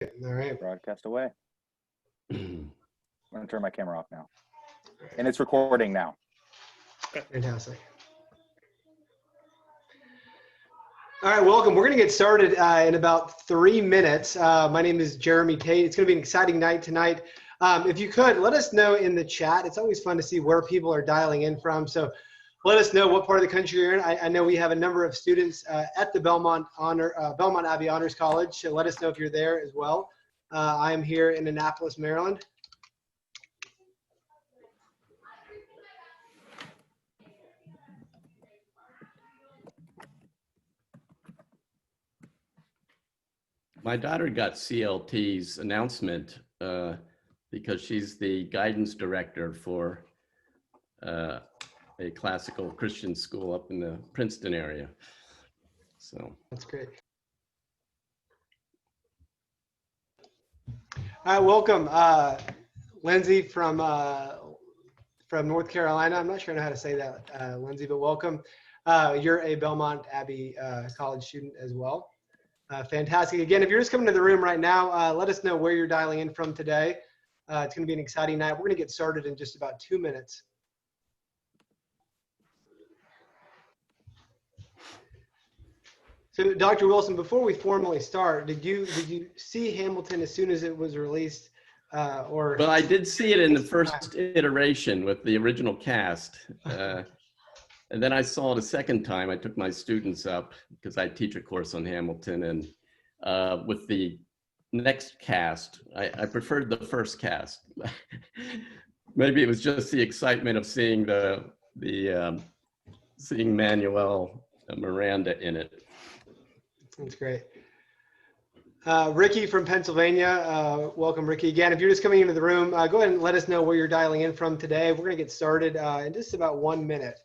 All right. Broadcast away. I'm going to turn my camera off now. And it's recording now. Fantastic. All right, welcome. We're going to get started in about 3 minutes. My name is Jeremy Tate. It's going to be an exciting night tonight. If you could, let us know in the chat. It's always fun to see where people are dialing in from. So let us know what part of the country you're in. I know we have a number of students at the Belmont Abbey Honors College. So let us know if you're there as well. I am here in Annapolis, Maryland. My daughter got CLT's announcement because she's the guidance director for a classical Christian school up in the Princeton area. So that's great. All right, welcome, Lindsay from North Carolina. I'm not sure I know how to say that, Lindsay, but welcome. You're a Belmont Abbey College student as well. Fantastic. Again, if you're just coming to the room right now, let us know where you're dialing in from today. It's going to be an exciting night. We're going to get started in just about 2 minutes. So, Dr. Wilson, before we formally start, did you see Hamilton as soon as it was released, or? Well, I did see it in the first iteration with the original cast. And then I saw it a second time. I took my students up because I teach a course on Hamilton, and with the next cast, I preferred the first cast. Maybe it was just the excitement of seeing seeing Manuel Miranda in it. That's great. Ricky from Pennsylvania, welcome, Ricky. Again, if you're just coming into the room, go ahead and let us know where you're dialing in from today. We're going to get started in just about 1 minute.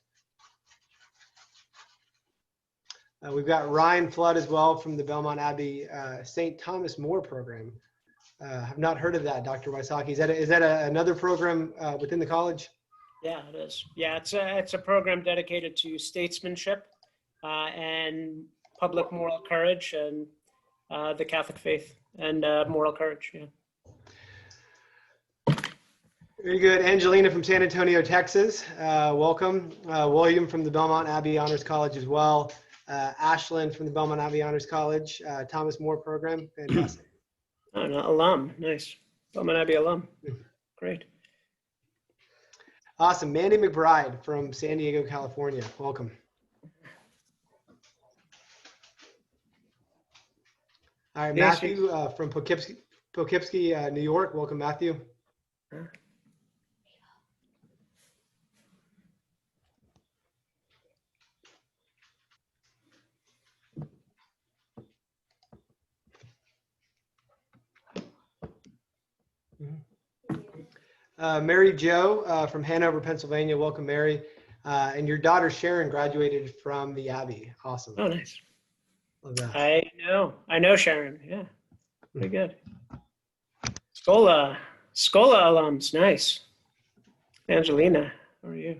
We've got Ryan Flood as well from the Belmont Abbey St. Thomas More program. I've not heard of that, Dr. Wysocki. Is that another program within the college? Yeah, it is. Yeah, it's a program dedicated to statesmanship and public moral courage and the Catholic faith and moral courage. Yeah. Very good. Angelina from San Antonio, Texas. Welcome. William from the Belmont Abbey Honors College as well. Ashlyn from the Belmont Abbey Honors College, Thomas More program. Fantastic. Oh, no, alum. Nice. Belmont Abbey alum. Great. Awesome. Mandy McBride from San Diego, California. Welcome. All right, Matthew from Poughkeepsie, New York. Welcome, Matthew. Mary Jo from Hanover, Pennsylvania. Welcome, Mary. And your daughter Sharon graduated from the Abbey. Awesome. Oh, nice. Love that. I know Sharon. Yeah, pretty good. Scola alums. Nice. Angelina, how are you?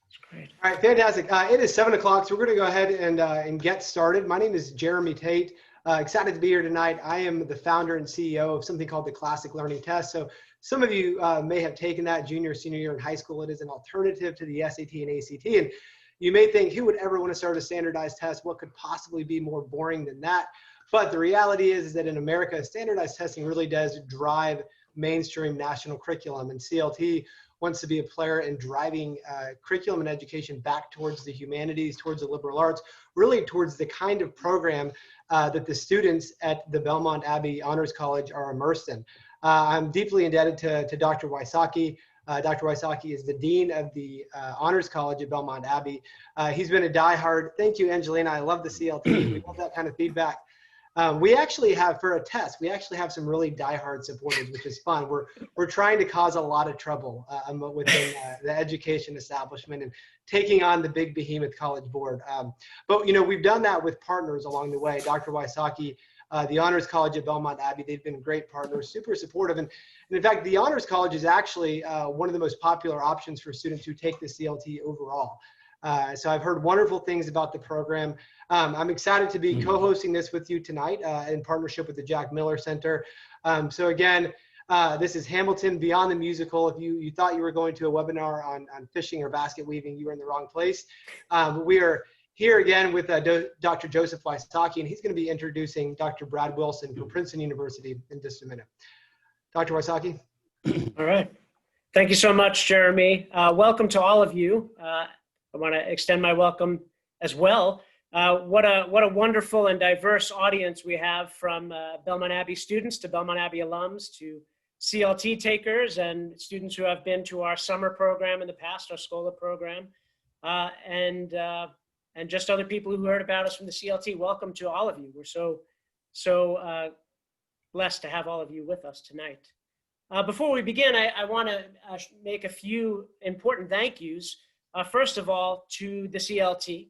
That's great. All right, fantastic. It is 7 o'clock, so we're going to go ahead and get started. My name is Jeremy Tate. Excited to be here tonight. I am the founder and CEO of something called the Classic Learning Test. So some of you may have taken that junior, senior year in high school. It is an alternative to the SAT and ACT. And you may think, who would ever want to start a standardized test? What could possibly be more boring than that? But the reality is that in America, standardized testing really does drive mainstream national curriculum. And CLT wants to be a player in driving curriculum and education back towards the humanities, towards the liberal arts, really towards the kind of program that the students at the Belmont Abbey Honors College are immersed in. I'm deeply indebted to Dr. Wysocki. Dr. Wysocki is the Dean of the Honors College at Belmont Abbey. He's been a diehard. Thank you, Angelina. I love the CLT. We love that kind of feedback. We actually have, for a test, we actually have some really diehard supporters, which is fun. We're trying to cause a lot of trouble within the education establishment and taking on the big behemoth College Board. But, you know, we've done that with partners along the way. Dr. Wysocki, the Honors College at Belmont Abbey, they've been great partners, super supportive. And in fact, the Honors College is actually one of the most popular options for students who take the CLT overall. So I've heard wonderful things about the program. I'm excited to be co-hosting this with you tonight in partnership with the Jack Miller Center. So again, this is Hamilton Beyond the Musical. If you thought you were going to a webinar on fishing or basket weaving, you were in the wrong place. We are here again with Dr. Joseph Wysocki, and he's going to be introducing Dr. Brad Wilson from Princeton University in just a minute. Dr. Wysocki. All right. Thank you so much, Jeremy. Welcome to all of you. I want to extend my welcome as well. What a wonderful and diverse audience we have, from Belmont Abbey students to Belmont Abbey alums to CLT takers and students who have been to our summer program in the past, our SCOLA program, and just other people who heard about us from the CLT. Welcome to all of you. We're so blessed to have all of you with us tonight. Before we begin, I want to make a few important thank yous. First of all, to the CLT,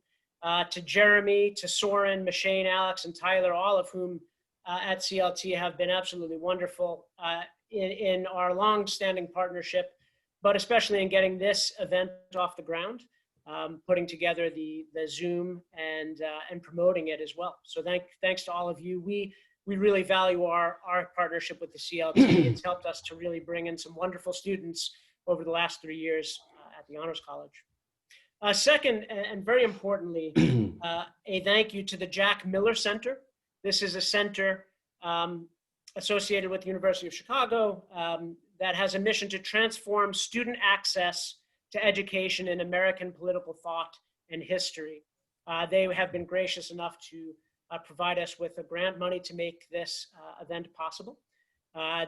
to Jeremy, to Soren, Mashane, Alex, and Tyler, all of whom at CLT have been absolutely wonderful in our long-standing partnership, but especially in getting this event off the ground, putting together the Zoom and promoting it as well. So thanks to all of you. We really value our partnership with the CLT. It's helped us to really bring in some wonderful students over the last 3 years at the Honors College. Second, and very importantly, a thank you to the Jack Miller Center. This is a center associated with the University of Chicago that has a mission to transform student access to education in American political thought and history. They have been gracious enough to provide us with a grant money to make this event possible.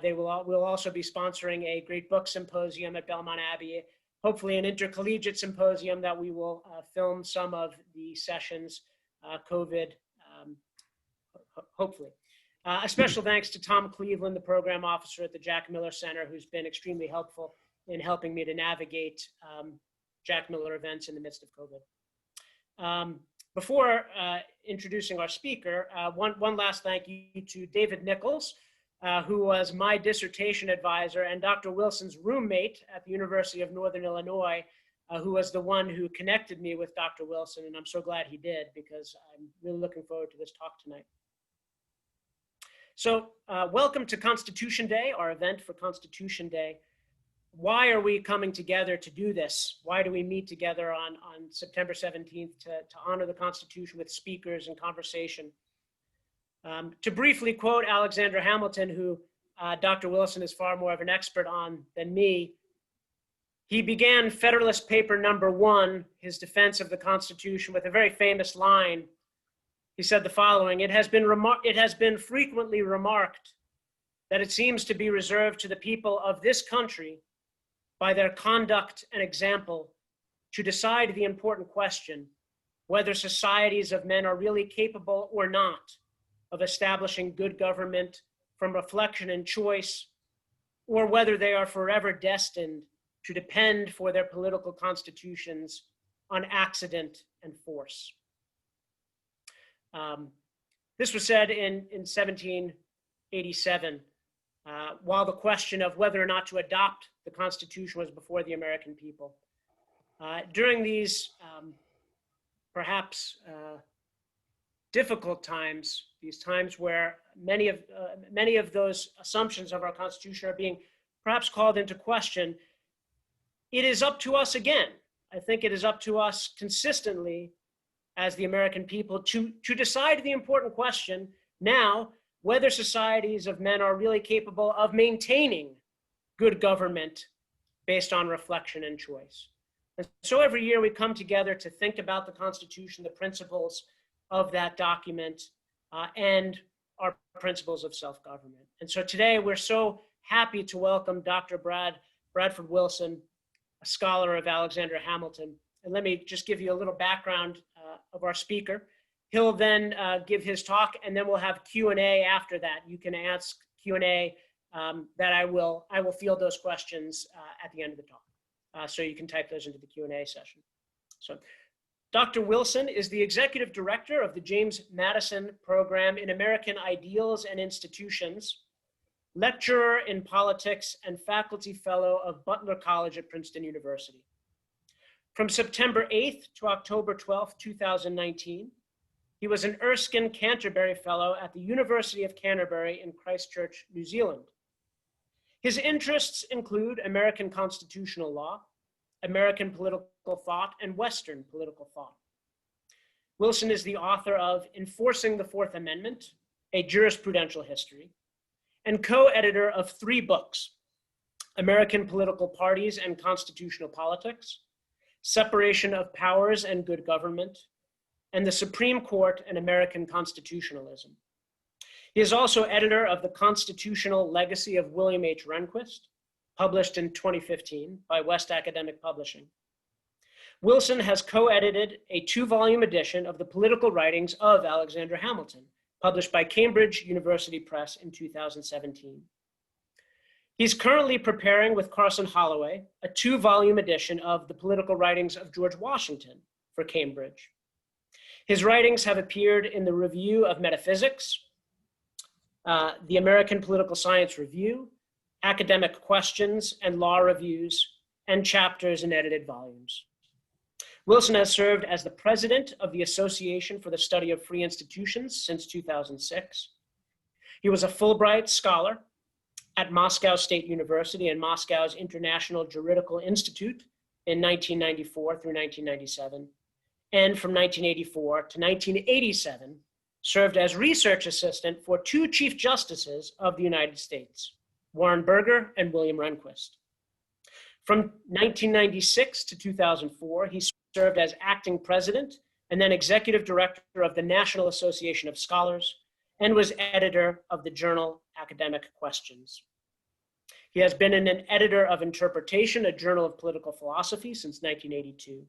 They will also be sponsoring a great book symposium at Belmont Abbey, hopefully an intercollegiate symposium that we will film some of the sessions, COVID, hopefully. A special thanks to Tom Cleveland, the program officer at the Jack Miller Center, who's been extremely helpful in helping me to navigate Jack Miller events in the midst of COVID. Before introducing our speaker, one last thank you to David Nichols, who was my dissertation advisor and Dr. Wilson's roommate at the University of Northern Illinois, who was the one who connected me with Dr. Wilson, and I'm so glad he did, because I'm really looking forward to this talk tonight. So welcome to Constitution Day, our event for Constitution Day. Why are we coming together to do this? Why do we meet together on September 17th to honor the Constitution with speakers and conversation? To briefly quote Alexander Hamilton, who Dr. Wilson is far more of an expert on than me, he began Federalist Paper #1, his defense of the Constitution, with a very famous line. He said the following: it has been frequently remarked that it seems to be reserved to the people of this country, by their conduct and example, to decide the important question whether societies of men are really capable or not of establishing good government from reflection and choice, or whether they are forever destined to depend for their political constitutions on accident and force. This was said in 1787, while the question of whether or not to adopt the Constitution was before the American people. During these perhaps difficult times, these times where many of those assumptions of our Constitution are being perhaps called into question, it is up to us again. I think it is up to us consistently as the American people to decide the important question now, whether societies of men are really capable of maintaining good government based on reflection and choice. And so every year we come together to think about the Constitution, the principles of that document, and our principles of self-government. And so today we're so happy to welcome Dr. Bradford Wilson, a scholar of Alexander Hamilton. And let me just give you a little background of our speaker. He'll then give his talk, and then we'll have Q&A after that. You can ask Q&A that I will field those questions at the end of the talk. So you can type those into the Q&A session. So Dr. Wilson is the executive director of the James Madison Program in American Ideals and Institutions, lecturer in politics, and faculty fellow of Butler College at Princeton University. From September 8th to October 12th, 2019, he was an Erskine Canterbury Fellow at the University of Canterbury in Christchurch, New Zealand. His interests include American constitutional law, American political thought, and Western political thought. Wilson is the author of Enforcing the Fourth Amendment, A Jurisprudential History, and co-editor of 3 books, American Political Parties and Constitutional Politics, Separation of Powers and Good Government, and the Supreme Court and American Constitutionalism. He is also editor of The Constitutional Legacy of William H. Rehnquist, published in 2015 by West Academic Publishing. Wilson has co-edited a 2-volume edition of the political writings of Alexander Hamilton, published by Cambridge University Press in 2017. He's currently preparing with Carson Holloway a 2-volume edition of the political writings of George Washington for Cambridge. His writings have appeared in the Review of Metaphysics, the American Political Science Review, Academic Questions and Law Reviews, and chapters in edited volumes. Wilson has served as the president of the Association for the Study of Free Institutions since 2006. He was a Fulbright scholar at Moscow State University and Moscow's International Juridical Institute in 1994 through 1997, and from 1984 to 1987, served as research assistant for 2 Chief Justices of the United States, Warren Burger and William Rehnquist. From 1996 to 2004, he served as acting president and then executive director of the National Association of Scholars, and was editor of the journal Academic Questions. He has been an editor of Interpretation, a journal of political philosophy, since 1982.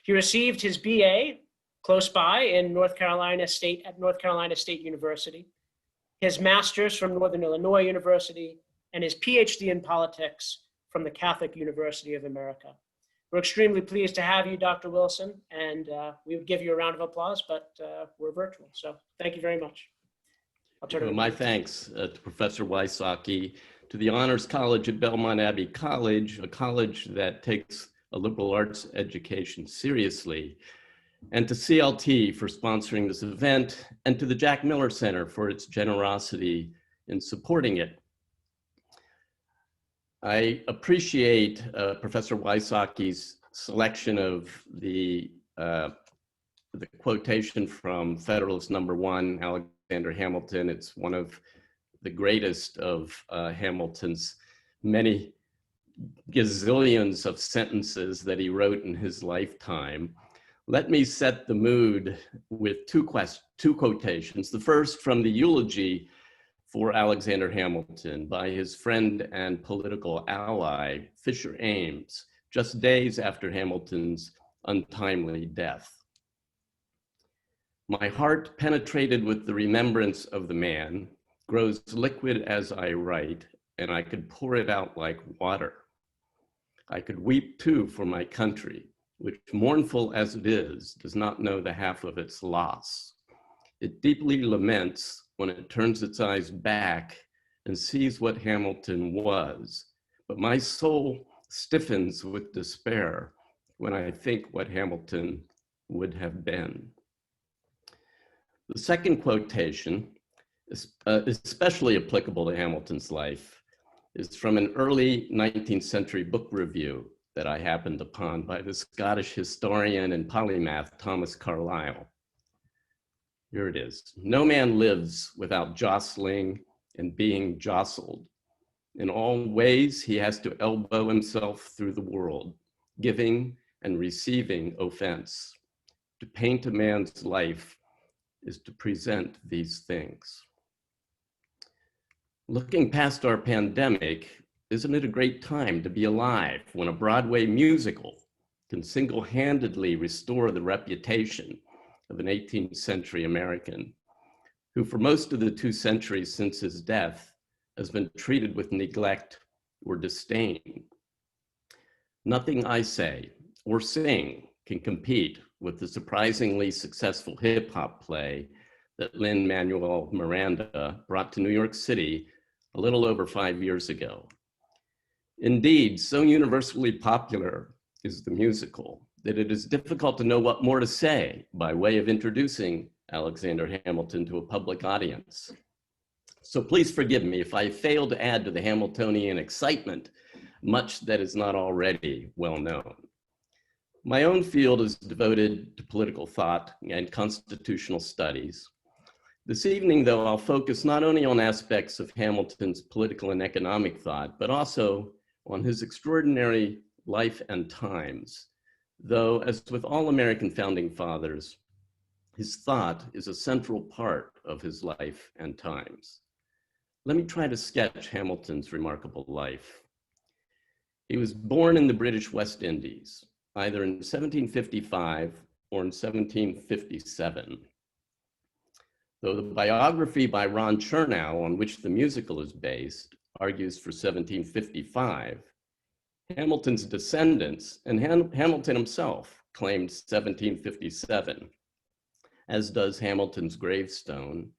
He received his BA close by in North Carolina State University, his master's from Northern Illinois University, and his PhD in politics from the Catholic University of America. We're extremely pleased to have you, Dr. Wilson, and we would give you a round of applause, but we're virtual. So thank you very much. I'll turn it over. My thanks to Professor Wysocki, to the Honors College at Belmont Abbey College, a college that takes a liberal arts education seriously, and to CLT for sponsoring this event, and to the Jack Miller Center for its generosity in supporting it. I appreciate Professor Wysocki's selection of the quotation from Federalist #1, Alexander Hamilton. It's one of the greatest of Hamilton's many gazillions of sentences that he wrote in his lifetime. Let me set the mood with two quotations. The first from the eulogy for Alexander Hamilton by his friend and political ally, Fisher Ames, just days after Hamilton's untimely death. My heart, penetrated with the remembrance of the man, grows liquid as I write, and I could pour it out like water. I could weep too for my country, which, mournful as it is, does not know the half of its loss. It deeply laments when it turns its eyes back and sees what Hamilton was. But my soul stiffens with despair when I think what Hamilton would have been. The second quotation, especially applicable to Hamilton's life, is from an early 19th century book review that I happened upon by the Scottish historian and polymath Thomas Carlyle. Here it is. No man lives without jostling and being jostled. In all ways, he has to elbow himself through the world, giving and receiving offense. To paint a man's life is to present these things. Looking past our pandemic, isn't it a great time to be alive when a Broadway musical can single-handedly restore the reputation of an 18th century American who for most of the 2 centuries since his death has been treated with neglect or disdain? Nothing I say or sing can compete with the surprisingly successful hip hop play that Lin-Manuel Miranda brought to New York City a little over 5 years ago. Indeed, so universally popular is the musical, that it is difficult to know what more to say by way of introducing Alexander Hamilton to a public audience. So please forgive me if I fail to add to the Hamiltonian excitement much that is not already well known. My own field is devoted to political thought and constitutional studies. This evening, though, I'll focus not only on aspects of Hamilton's political and economic thought, but also on his extraordinary life and times, though, as with all American founding fathers, his thought is a central part of his life and times. Let me try to sketch Hamilton's remarkable life. He was born in the British West Indies, either in 1755 or in 1757. Though the biography by Ron Chernow, on which the musical is based, argues for 1755, Hamilton's descendants and Hamilton himself claimed 1757, as does Hamilton's gravestone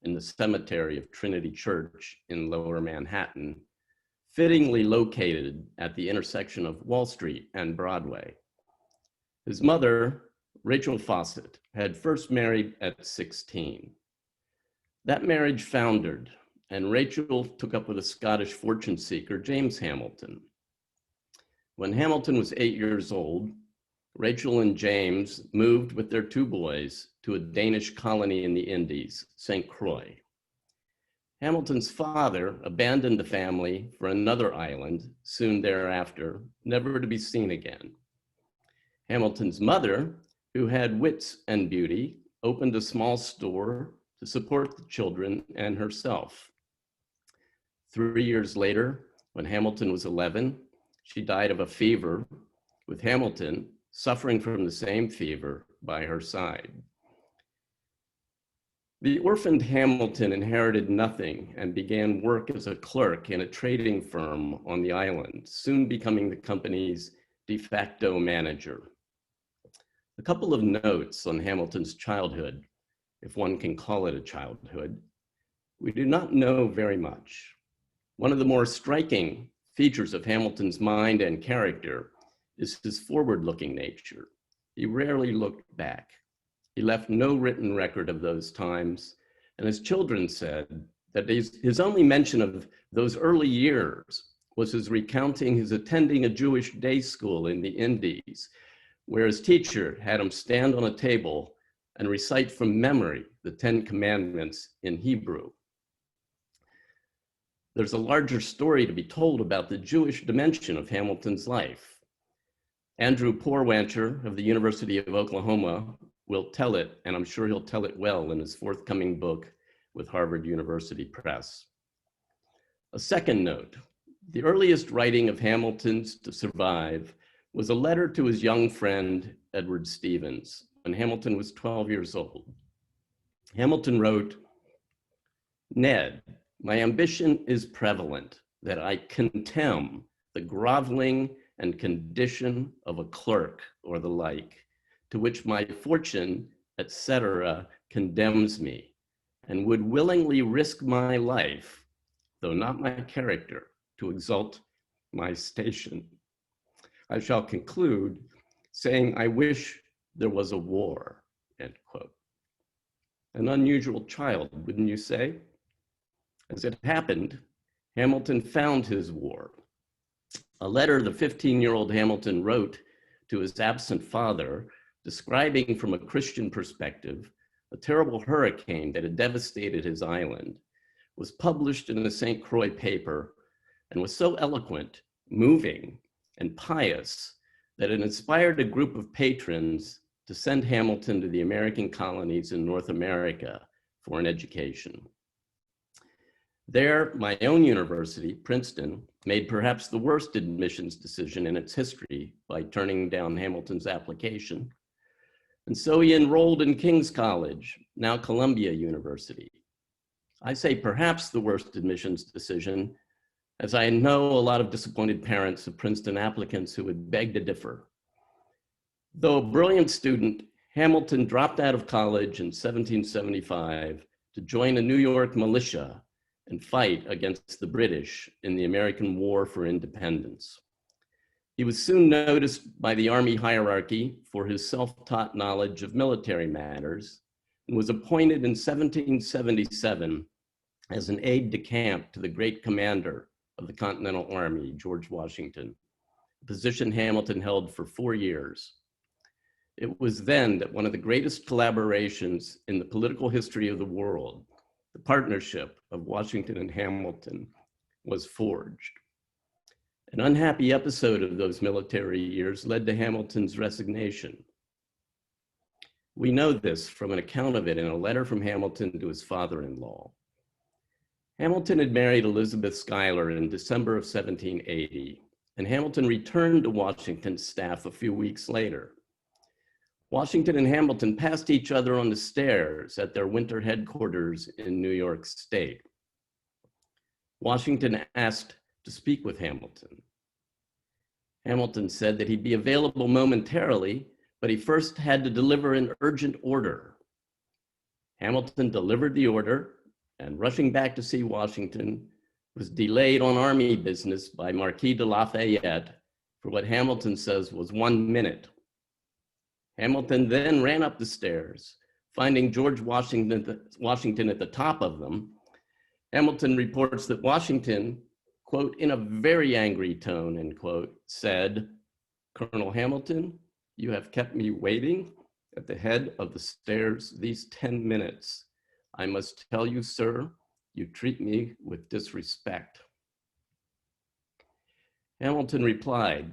in the cemetery of Trinity Church in Lower Manhattan, fittingly located at the intersection of Wall Street and Broadway. His mother, Rachel Fawcett, had first married at 16. That marriage foundered, and Rachel took up with a Scottish fortune seeker, James Hamilton. When Hamilton was 8 years old, Rachel and James moved with their 2 boys to a Danish colony in the Indies, St. Croix. Hamilton's father abandoned the family for another island soon thereafter, never to be seen again. Hamilton's mother, who had wits and beauty, opened a small store to support the children and herself. 3 years later, when Hamilton was 11, she died of a fever, with Hamilton suffering from the same fever by her side. The orphaned Hamilton inherited nothing and began work as a clerk in a trading firm on the island, soon becoming the company's de facto manager. A couple of notes on Hamilton's childhood, if one can call it a childhood. We do not know very much. One of the more striking features of Hamilton's mind and character is his forward-looking nature. He rarely looked back. He left no written record of those times, and his children said that his only mention of those early years was his recounting his attending a Jewish day school in the Indies, where his teacher had him stand on a table and recite from memory the 10 Commandments in Hebrew. There's a larger story to be told about the Jewish dimension of Hamilton's life. Andrew Porwancher of the University of Oklahoma will tell it, and I'm sure he'll tell it well in his forthcoming book with Harvard University Press. A second note, the earliest writing of Hamilton's to survive was a letter to his young friend, Edward Stevens, when Hamilton was 12 years old. Hamilton wrote, "Ned, my ambition is prevalent that I contemn the groveling and condition of a clerk or the like, to which my fortune, etc., condemns me, and would willingly risk my life, though not my character, to exalt my station. I shall conclude saying I wish there was a war," end quote. An unusual child, wouldn't you say? As it happened, Hamilton found his war. A letter the 15-year-old Hamilton wrote to his absent father, describing from a Christian perspective a terrible hurricane that had devastated his island, was published in the St. Croix paper and was so eloquent, moving, and pious that it inspired a group of patrons to send Hamilton to the American colonies in North America for an education. There, my own university, Princeton, made perhaps the worst admissions decision in its history by turning down Hamilton's application. And so he enrolled in King's College, now Columbia University. I say perhaps the worst admissions decision, as I know a lot of disappointed parents of Princeton applicants who would beg to differ. Though a brilliant student, Hamilton dropped out of college in 1775 to join a New York militia and fight against the British in the American War for Independence. He was soon noticed by the Army hierarchy for his self-taught knowledge of military matters and was appointed in 1777 as an aide-de-camp to the great commander of the Continental Army, George Washington, a position Hamilton held for 4 years. It was then that one of the greatest collaborations in the political history of the world, the partnership of Washington and Hamilton, was forged. An unhappy episode of those military years led to Hamilton's resignation. We know this from an account of it in a letter from Hamilton to his father-in-law. Hamilton had married Elizabeth Schuyler in December of 1780, and Hamilton returned to Washington's staff a few weeks later. Washington and Hamilton passed each other on the stairs at their winter headquarters in New York State. Washington asked to speak with Hamilton. Hamilton said that he'd be available momentarily, but he first had to deliver an urgent order. Hamilton delivered the order, and rushing back to see Washington, was delayed on army business by Marquis de Lafayette for what Hamilton says was 1 minute. Hamilton then ran up the stairs, finding George Washington at the top of them. Hamilton reports that Washington, quote, in a very angry tone, end quote, said, "Colonel Hamilton, you have kept me waiting at the head of the stairs these 10 minutes. I must tell you, sir, you treat me with disrespect." Hamilton replied,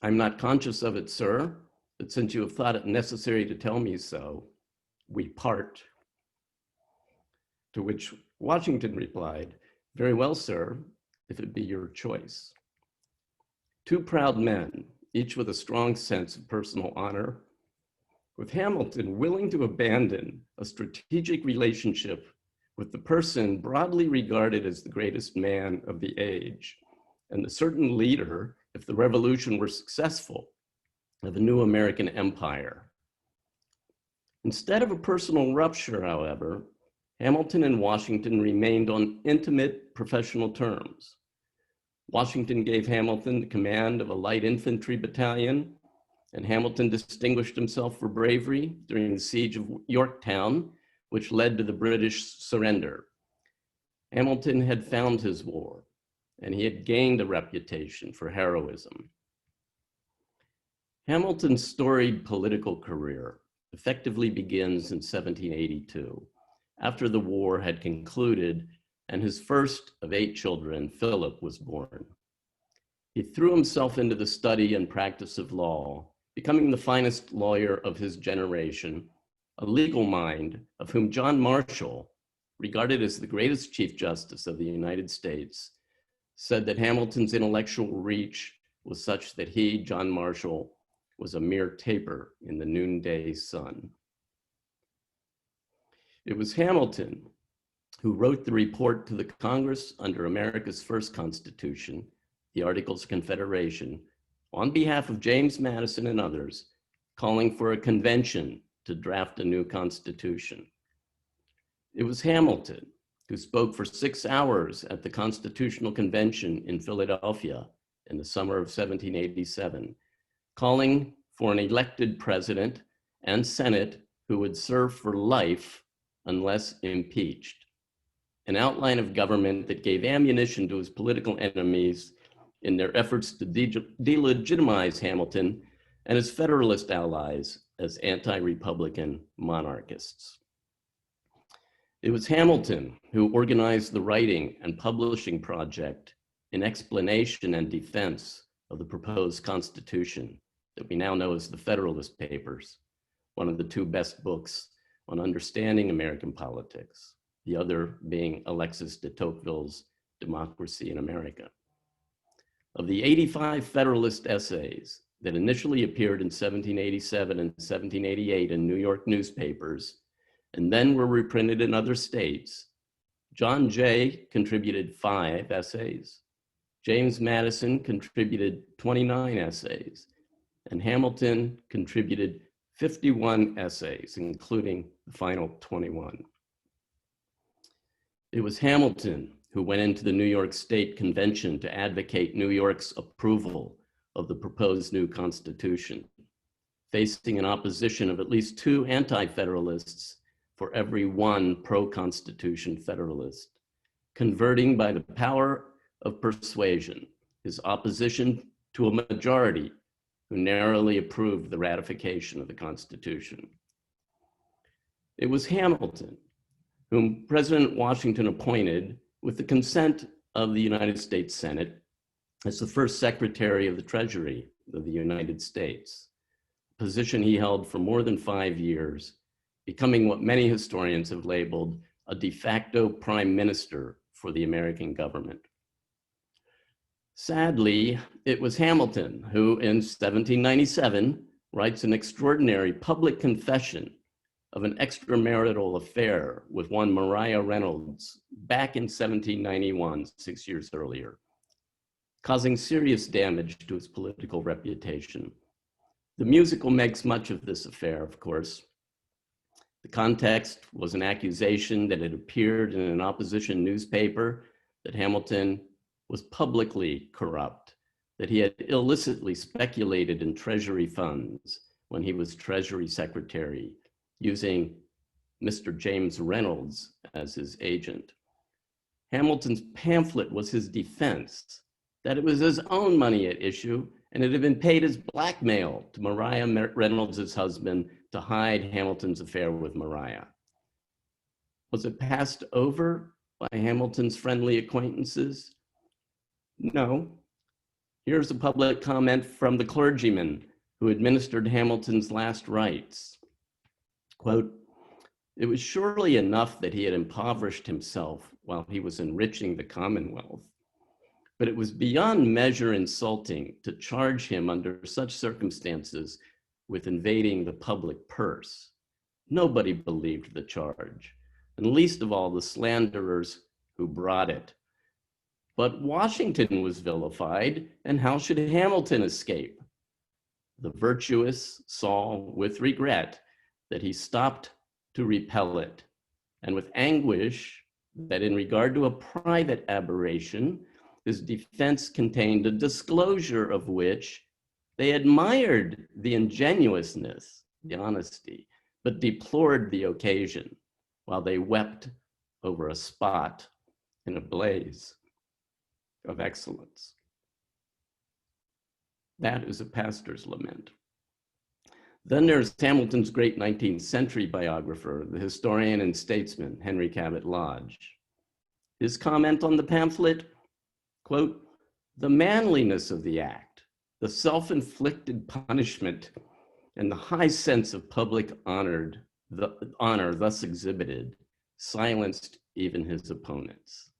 "I'm not conscious of it, sir, but since you have thought it necessary to tell me so, we part." To which Washington replied, "Very well, sir, if it be your choice." Two proud men, each with a strong sense of personal honor, with Hamilton willing to abandon a strategic relationship with the person broadly regarded as the greatest man of the age and the certain leader, if the revolution were successful, of a new American empire. Instead of a personal rupture, however, Hamilton and Washington remained on intimate professional terms. Washington gave Hamilton the command of a light infantry battalion, and Hamilton distinguished himself for bravery during the siege of Yorktown, which led to the British surrender. Hamilton had found his war, and he had gained a reputation for heroism. Hamilton's storied political career effectively begins in 1782, after the war had concluded and his first of 8 children, Philip, was born. He threw himself into the study and practice of law, becoming the finest lawyer of his generation, a legal mind of whom John Marshall, regarded as the greatest Chief Justice of the United States, said that Hamilton's intellectual reach was such that he, John Marshall, was a mere taper in the noonday sun. It was Hamilton who wrote the report to the Congress under America's first Constitution, the Articles of Confederation, on behalf of James Madison and others, calling for a convention to draft a new Constitution. It was Hamilton who spoke for 6 hours at the Constitutional Convention in Philadelphia in the summer of 1787, calling for an elected president and Senate who would serve for life unless impeached, an outline of government that gave ammunition to his political enemies in their efforts to delegitimize Hamilton and his Federalist allies as anti-Republican monarchists. It was Hamilton who organized the writing and publishing project in explanation and defense of the proposed Constitution that we now know as the Federalist Papers, one of the 2 best books on understanding American politics, the other being Alexis de Tocqueville's Democracy in America. Of the 85 Federalist essays that initially appeared in 1787 and 1788 in New York newspapers, and then were reprinted in other states, John Jay contributed 5 essays, James Madison contributed 29 essays, and Hamilton contributed 51 essays, including the final 21. It was Hamilton who went into the New York State Convention to advocate New York's approval of the proposed new Constitution, facing an opposition of at least 2 anti-federalists for every 1 pro-Constitution Federalist, converting by the power of persuasion his opposition to a majority who narrowly approved the ratification of the Constitution. It was Hamilton, whom President Washington appointed with the consent of the United States Senate as the first Secretary of the Treasury of the United States, a position he held for more than 5 years, becoming what many historians have labeled a de facto prime minister for the American government. Sadly, it was Hamilton who in 1797 writes an extraordinary public confession of an extramarital affair with one Maria Reynolds back in 1791, 6 years earlier, causing serious damage to his political reputation. The musical makes much of this affair, of course. The context was an accusation that had appeared in an opposition newspaper that Hamilton was publicly corrupt, that he had illicitly speculated in Treasury funds when he was Treasury Secretary, using Mr. James Reynolds as his agent. Hamilton's pamphlet was his defense, that it was his own money at issue and it had been paid as blackmail to Maria Reynolds' husband to hide Hamilton's affair with Maria. Was it passed over by Hamilton's friendly acquaintances? No. Here's a public comment from the clergyman who administered Hamilton's last rites. Quote, "It was surely enough that he had impoverished himself while he was enriching the Commonwealth, but it was beyond measure insulting to charge him under such circumstances with invading the public purse. Nobody believed the charge, and least of all the slanderers who brought it. But Washington was vilified, and how should Hamilton escape? The virtuous saw with regret that he stopped to repel it, and with anguish that in regard to a private aberration, his defense contained a disclosure of which they admired the ingenuousness, the honesty, but deplored the occasion, while they wept over a spot in a blaze of excellence." That is a pastor's lament. Then there's Hamilton's great 19th century biographer, the historian and statesman, Henry Cabot Lodge. His comment on the pamphlet, quote, "The manliness of the act, the self-inflicted punishment, and the high sense of public honor thus exhibited silenced even his opponents."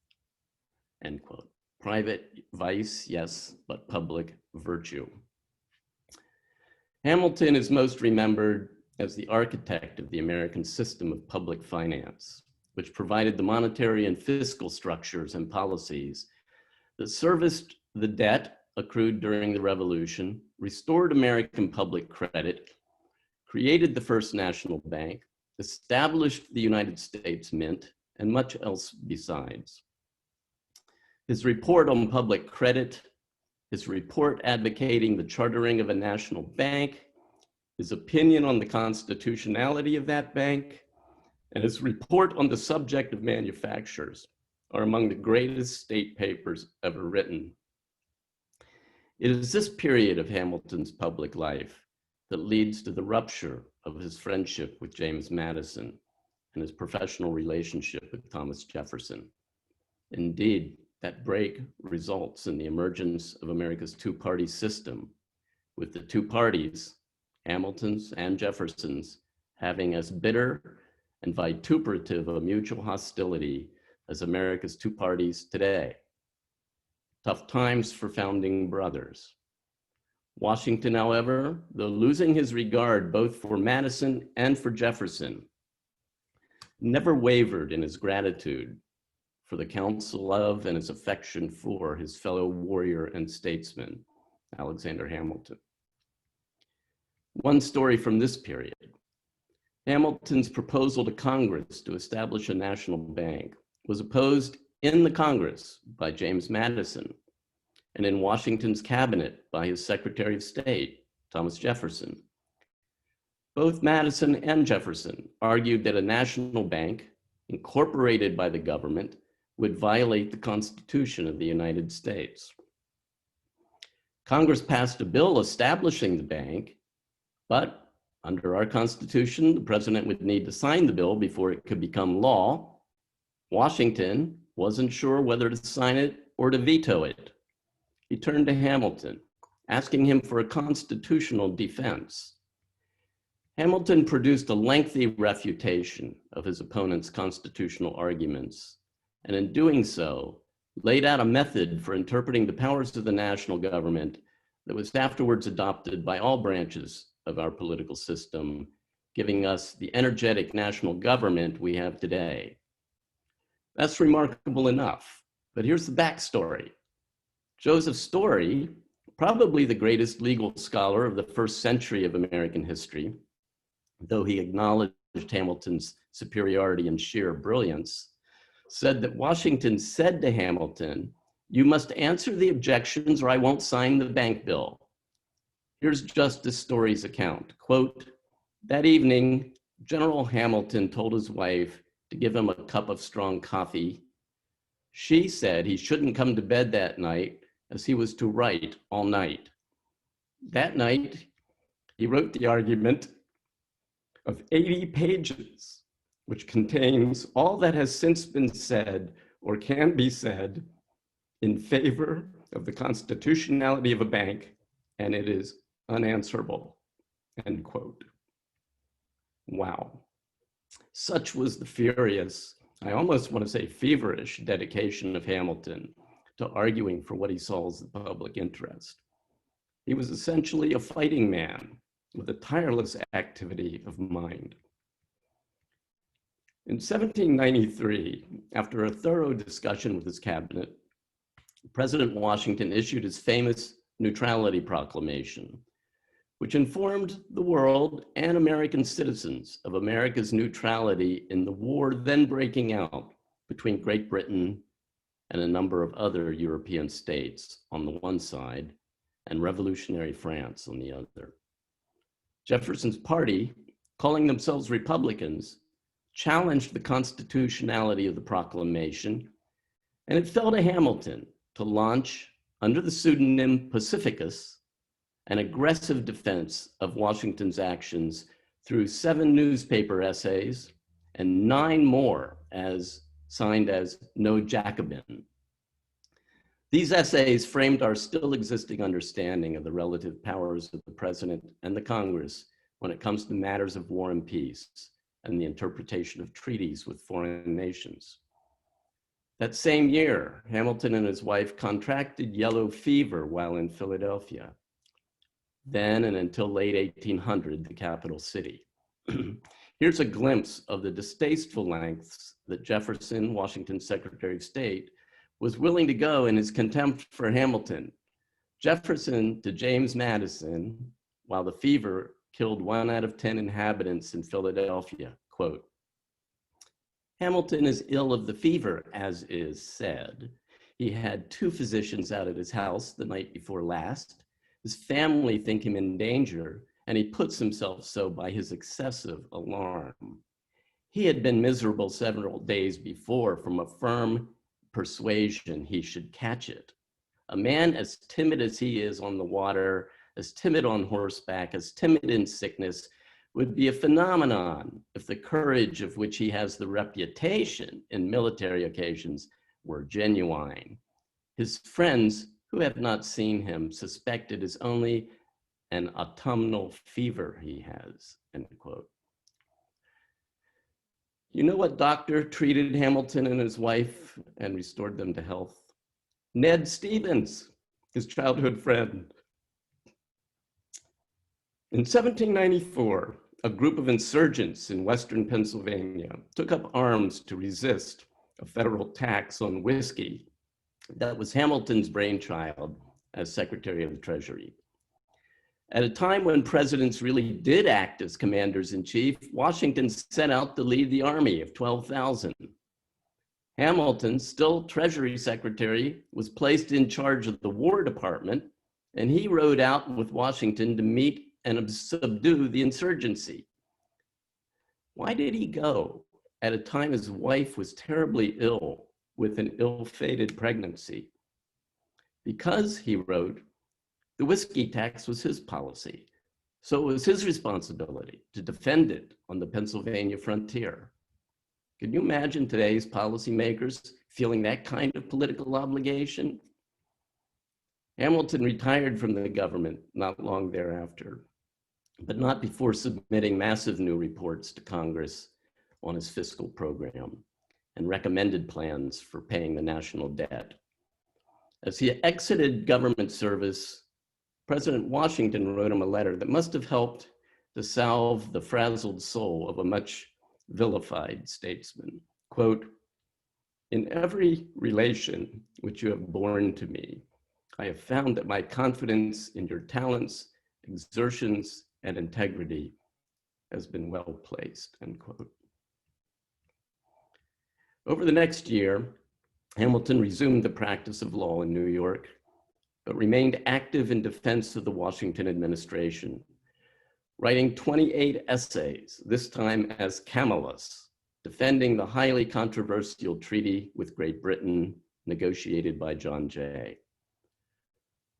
End quote. Private vice, yes, but public virtue. Hamilton is most remembered as the architect of the American system of public finance, which provided the monetary and fiscal structures and policies that serviced the debt accrued during the Revolution, restored American public credit, created the first national bank, established the United States Mint, and much else besides. His report on public credit, his report advocating the chartering of a national bank, his opinion on the constitutionality of that bank, and his report on the subject of manufactures are among the greatest state papers ever written. It is this period of Hamilton's public life that leads to the rupture of his friendship with James Madison and his professional relationship with Thomas Jefferson. Indeed, that break results in the emergence of America's two-party system, with the two parties, Hamilton's and Jefferson's, having as bitter and vituperative a mutual hostility as America's two parties today. Tough times for founding brothers. Washington, however, though losing his regard both for Madison and for Jefferson, never wavered in his gratitude for the counsel of and his affection for his fellow warrior and statesman, Alexander Hamilton. One story from this period. Hamilton's proposal to Congress to establish a national bank was opposed in the Congress by James Madison, and in Washington's cabinet by his Secretary of State, Thomas Jefferson. Both Madison and Jefferson argued that a national bank incorporated by the government would violate the Constitution of the United States. Congress passed a bill establishing the bank, but under our Constitution, the president would need to sign the bill before it could become law. Washington wasn't sure whether to sign it or to veto it. He turned to Hamilton, asking him for a constitutional defense. Hamilton produced a lengthy refutation of his opponent's constitutional arguments, and in doing so, laid out a method for interpreting the powers of the national government that was afterwards adopted by all branches of our political system, giving us the energetic national government we have today. That's remarkable enough, but here's the backstory. Joseph Story, probably the greatest legal scholar of the first century of American history, though he acknowledged Hamilton's superiority and sheer brilliance, said that Washington said to Hamilton, "You must answer the objections or I won't sign the bank bill." Here's Justice Story's account. Quote, "That evening, General Hamilton told his wife to give him a cup of strong coffee. She said he shouldn't come to bed that night as he was to write all night. That night, he wrote the argument of 80 pages, which contains all that has since been said or can be said in favor of the constitutionality of a bank, and it is unanswerable," end quote. Wow. Such was the furious, I almost want to say feverish, dedication of Hamilton to arguing for what he saw as the public interest. He was essentially a fighting man with a tireless activity of mind. In 1793, after a thorough discussion with his cabinet, President Washington issued his famous Neutrality Proclamation, which informed the world and American citizens of America's neutrality in the war then breaking out between Great Britain and a number of other European states on the one side and revolutionary France on the other. Jefferson's party, calling themselves Republicans, challenged the constitutionality of the proclamation, and it fell to Hamilton to launch, under the pseudonym Pacificus, an aggressive defense of Washington's actions through 7 newspaper essays and 9 more as signed as No Jacobin. These essays framed our still existing understanding of the relative powers of the president and the Congress when it comes to matters of war and peace and the interpretation of treaties with foreign nations. That same year, Hamilton and his wife contracted yellow fever while in Philadelphia, then and until late 1800, the capital city. Here's a glimpse of the distasteful lengths that Jefferson, Washington's Secretary of State, was willing to go in his contempt for Hamilton. Jefferson to James Madison, while the fever killed 1 out of 10 inhabitants in Philadelphia, quote, "Hamilton is ill of the fever, as is said. He had 2 physicians out at his house the night before last. His family think him in danger, and he puts himself so by his excessive alarm. He had been miserable several days before from a firm persuasion he should catch it. A man as timid as he is on the water, as timid on horseback, as timid in sickness, would be a phenomenon if the courage of which he has the reputation in military occasions were genuine. His friends who have not seen him suspect it is only an autumnal fever he has," end quote. You know what doctor treated Hamilton and his wife and restored them to health? Ned Stevens, his childhood friend. In 1794, a group of insurgents in Western Pennsylvania took up arms to resist a federal tax on whiskey that was Hamilton's brainchild as Secretary of the Treasury. At a time when presidents really did act as commanders-in-chief, Washington set out to lead the army of 12,000. Hamilton, still Treasury Secretary, was placed in charge of the War Department, and he rode out with Washington to meet and subdue the insurgency. Why did he go at a time his wife was terribly ill with an ill-fated pregnancy? Because, he wrote, the whiskey tax was his policy, so it was his responsibility to defend it on the Pennsylvania frontier. Can you imagine today's policymakers feeling that kind of political obligation? Hamilton retired from the government not long thereafter, but not before submitting massive new reports to Congress on his fiscal program and recommended plans for paying the national debt. As he exited government service, President Washington wrote him a letter that must have helped to salve the frazzled soul of a much vilified statesman. Quote, in every relation which you have borne to me, I have found that my confidence in your talents, exertions, and integrity has been well placed, end quote. Over the next year, Hamilton resumed the practice of law in New York, but remained active in defense of the Washington administration, writing 28 essays, this time as Camillus, defending the highly controversial treaty with Great Britain negotiated by John Jay.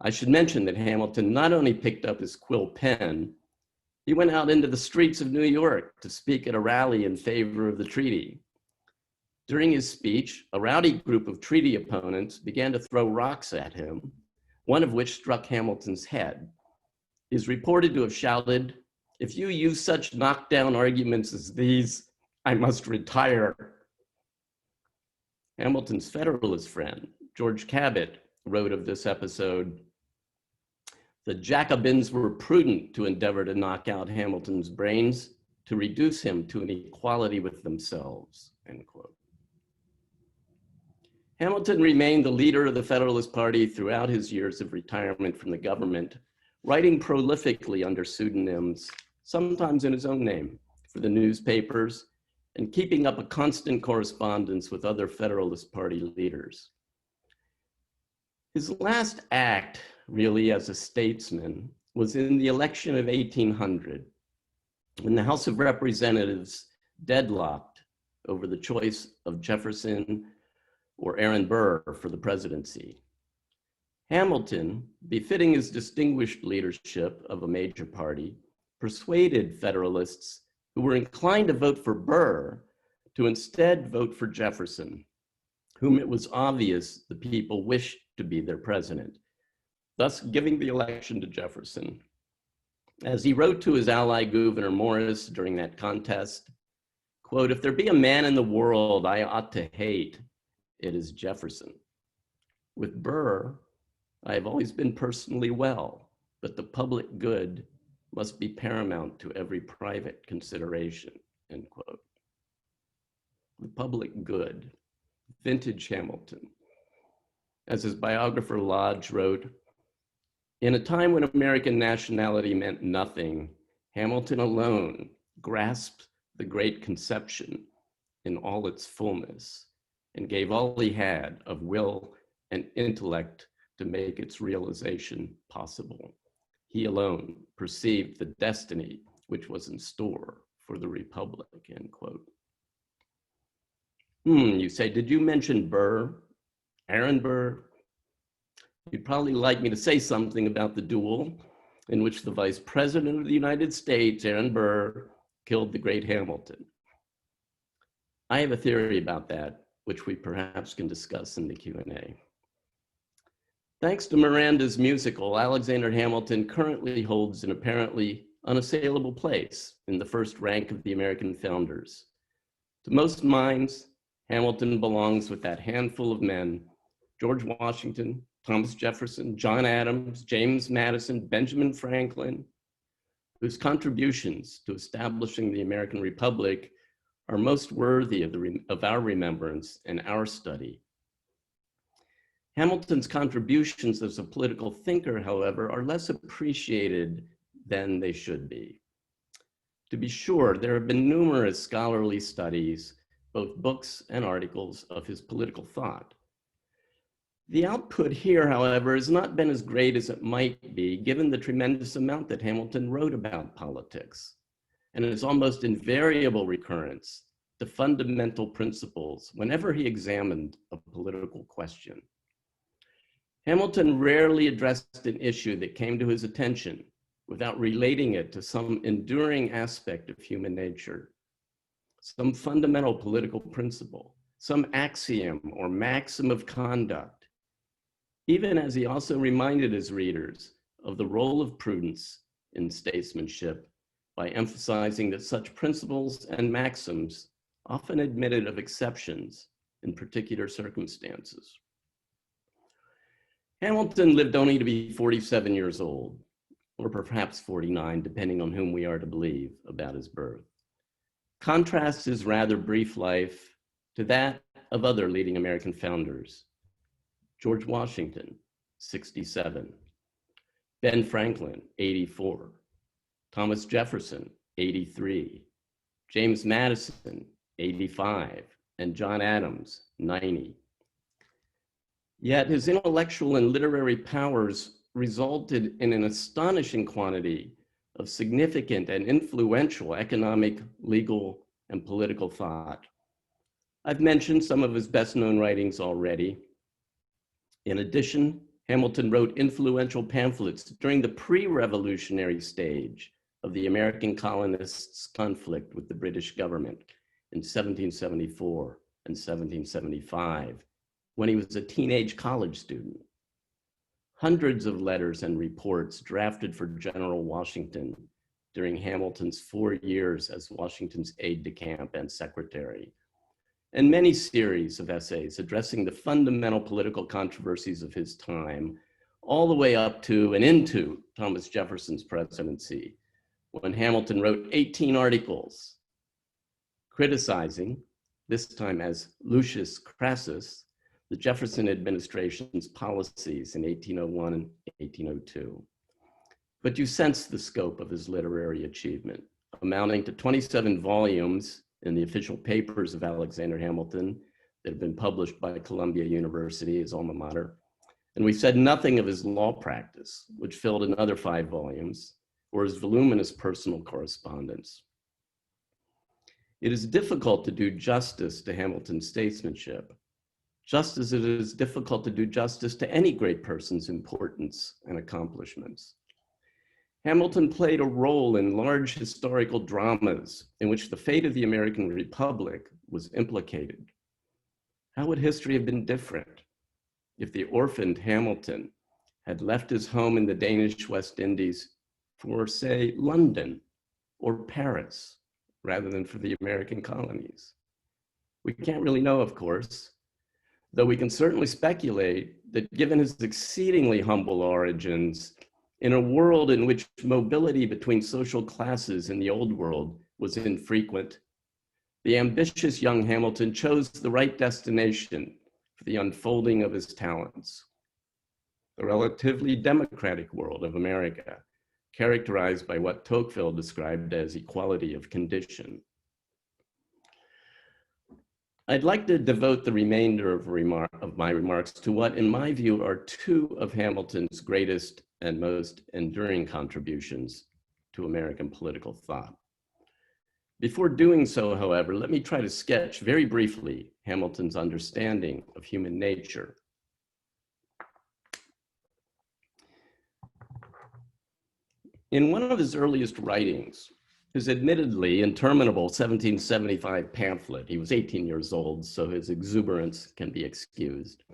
I should mention that Hamilton not only picked up his quill pen, he went out into the streets of New York to speak at a rally in favor of the treaty. During his speech, a rowdy group of treaty opponents began to throw rocks at him, one of which struck Hamilton's head. He is reported to have shouted, if you use such knockdown arguments as these, I must retire. Hamilton's Federalist friend, George Cabot, wrote of this episode, the Jacobins were prudent to endeavor to knock out Hamilton's brains to reduce him to an equality with themselves, end quote. Hamilton remained the leader of the Federalist Party throughout his years of retirement from the government, writing prolifically under pseudonyms, sometimes in his own name, for the newspapers, and keeping up a constant correspondence with other Federalist Party leaders. His last act, really, as a statesman, was in the election of 1800, when the House of Representatives deadlocked over the choice of Jefferson or Aaron Burr for the presidency. Hamilton, befitting his distinguished leadership of a major party, persuaded Federalists who were inclined to vote for Burr to instead vote for Jefferson, whom it was obvious the people wished to be their president, thus giving the election to Jefferson. As he wrote to his ally Gouverneur Morris during that contest, quote, if there be a man in the world I ought to hate, it is Jefferson. With Burr, I have always been personally well, but the public good must be paramount to every private consideration, end quote. The public good, vintage Hamilton. As his biographer Lodge wrote, in a time when American nationality meant nothing, Hamilton alone grasped the great conception in all its fullness and gave all he had of will and intellect to make its realization possible. He alone perceived the destiny which was in store for the Republic, end quote. You say, did you mention Burr, Aaron Burr? You'd probably like me to say something about the duel in which the Vice President of the United States, Aaron Burr, killed the great Hamilton. I have a theory about that, which we perhaps can discuss in the Q&A. Thanks to Miranda's musical, Alexander Hamilton currently holds an apparently unassailable place in the first rank of the American founders. To most minds, Hamilton belongs with that handful of men, George Washington, Thomas Jefferson, John Adams, James Madison, Benjamin Franklin, whose contributions to establishing the American Republic are most worthy of our remembrance and our study. Hamilton's contributions as a political thinker, however, are less appreciated than they should be. To be sure, there have been numerous scholarly studies both books and articles of his political thought. The output here, however, has not been as great as it might be, given the tremendous amount that Hamilton wrote about politics, and his almost invariable recurrence to fundamental principles whenever he examined a political question. Hamilton rarely addressed an issue that came to his attention without relating it to some enduring aspect of human nature, some fundamental political principle, some axiom or maxim of conduct, even as he also reminded his readers of the role of prudence in statesmanship by emphasizing that such principles and maxims often admitted of exceptions in particular circumstances. Hamilton lived only to be 47 years old, or perhaps 49, depending on whom we are to believe about his birth. Contrasts his rather brief life to that of other leading American founders. George Washington, 67. Ben Franklin, 84. Thomas Jefferson, 83. James Madison, 85. And John Adams, 90. Yet his intellectual and literary powers resulted in an astonishing quantity of significant and influential economic, legal, and political thought. I've mentioned some of his best-known writings already. In addition, Hamilton wrote influential pamphlets during the pre-revolutionary stage of the American colonists' conflict with the British government in 1774 and 1775, when he was a teenage college student. Hundreds of letters and reports drafted for General Washington during Hamilton's 4 years as Washington's aide-de-camp and secretary, and many series of essays addressing the fundamental political controversies of his time, all the way up to and into Thomas Jefferson's presidency, when Hamilton wrote 18 articles criticizing, this time as Lucius Crassus, the Jefferson administration's policies in 1801 and 1802. But you sense the scope of his literary achievement, amounting to 27 volumes in the official papers of Alexander Hamilton that have been published by Columbia University, his alma mater. And we've said nothing of his law practice, which filled another 5 volumes, or his voluminous personal correspondence. It is difficult to do justice to Hamilton's statesmanship, just as it is difficult to do justice to any great person's importance and accomplishments. Hamilton played a role in large historical dramas in which the fate of the American Republic was implicated. How would history have been different if the orphaned Hamilton had left his home in the Danish West Indies for, say, London or Paris, rather than for the American colonies? We can't really know, of course, though we can certainly speculate that given his exceedingly humble origins, in a world in which mobility between social classes in the old world was infrequent, the ambitious young Hamilton chose the right destination for the unfolding of his talents. The relatively democratic world of America, characterized by what Tocqueville described as equality of condition. I'd like to devote the remainder of my remarks to what, in my view, are 2 of Hamilton's greatest and most enduring contributions to American political thought. Before doing so, however, let me try to sketch very briefly Hamilton's understanding of human nature. In one of his earliest writings, his admittedly interminable 1775 pamphlet, he was 18 years old, so his exuberance can be excused,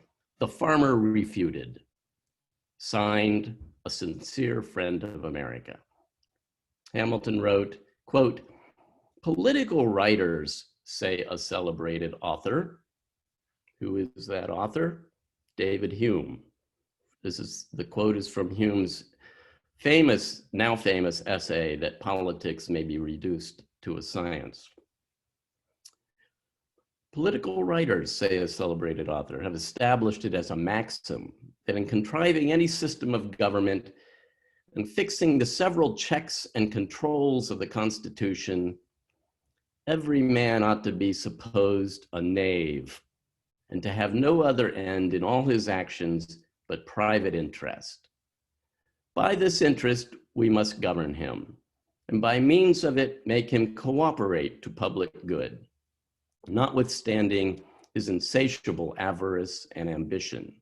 The Farmer Refuted, signed, a sincere friend of America. Hamilton wrote, quote, "Political writers, say a celebrated author." Who is that author? David Hume. The quote is from Hume's now famous essay that politics may be reduced to a science. Political writers, say a celebrated author, have established it as a maxim that in contriving any system of government and fixing the several checks and controls of the Constitution, every man ought to be supposed a knave, and to have no other end in all his actions but private interest. By this interest we must govern him, and by means of it make him cooperate to public good, notwithstanding his insatiable avarice and ambition.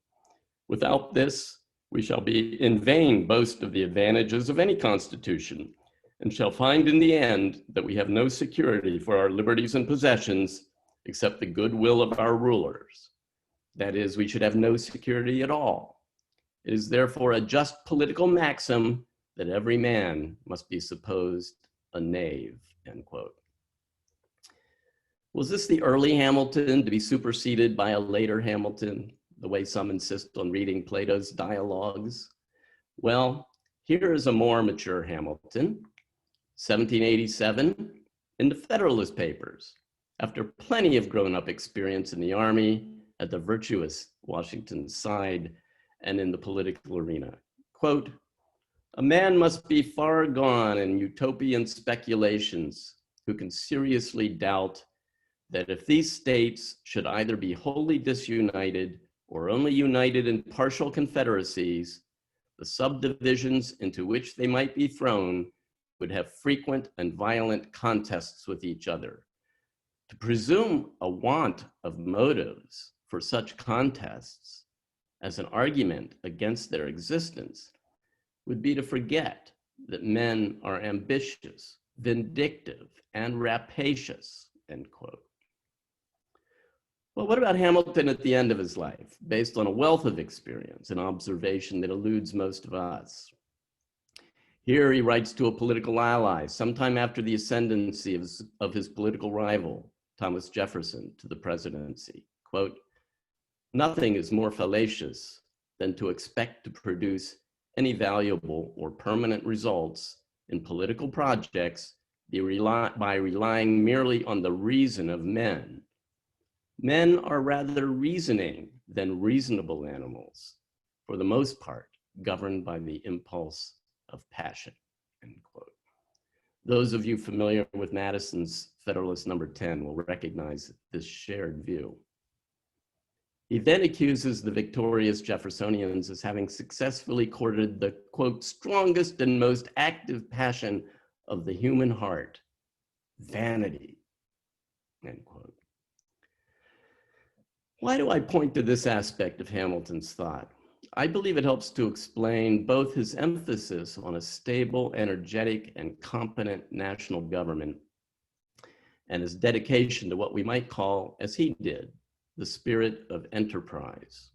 Without this, we shall be in vain boast of the advantages of any constitution, and shall find in the end that we have no security for our liberties and possessions except the goodwill of our rulers. That is, we should have no security at all. It is therefore a just political maxim that every man must be supposed a knave, end quote. Was this the early Hamilton to be superseded by a later Hamilton, the way some insist on reading Plato's dialogues? Well, here is a more mature Hamilton, 1787, in the Federalist Papers, after plenty of grown-up experience in the Army, at the virtuous Washington's side, and in the political arena. Quote, "A man must be far gone in utopian speculations who can seriously doubt that if these states should either be wholly disunited or only united in partial confederacies, the subdivisions into which they might be thrown would have frequent and violent contests with each other. To presume a want of motives for such contests as an argument against their existence would be to forget that men are ambitious, vindictive, and rapacious," end quote. Well, what about Hamilton at the end of his life, based on a wealth of experience and observation that eludes most of us? Here he writes to a political ally sometime after the ascendancy of his political rival, Thomas Jefferson, to the presidency. Quote, "Nothing is more fallacious than to expect to produce any valuable or permanent results in political projects by relying merely on the reason of men. Men are rather reasoning than reasonable animals, for the most part, governed by the impulse of passion," end quote. Those of you familiar with Madison's Federalist number 10 will recognize this shared view. He then accuses the victorious Jeffersonians as having successfully courted the, quote, "strongest and most active passion of the human heart, vanity," end quote. Why do I point to this aspect of Hamilton's thought? I believe it helps to explain both his emphasis on a stable, energetic, and competent national government and his dedication to what we might call, as he did, the spirit of enterprise.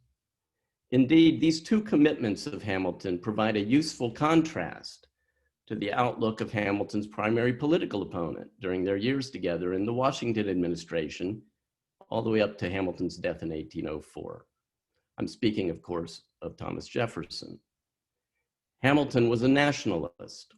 Indeed, these two commitments of Hamilton provide a useful contrast to the outlook of Hamilton's primary political opponent during their years together in the Washington administration, all the way up to Hamilton's death in 1804. I'm speaking, of course, of Thomas Jefferson. Hamilton was a nationalist.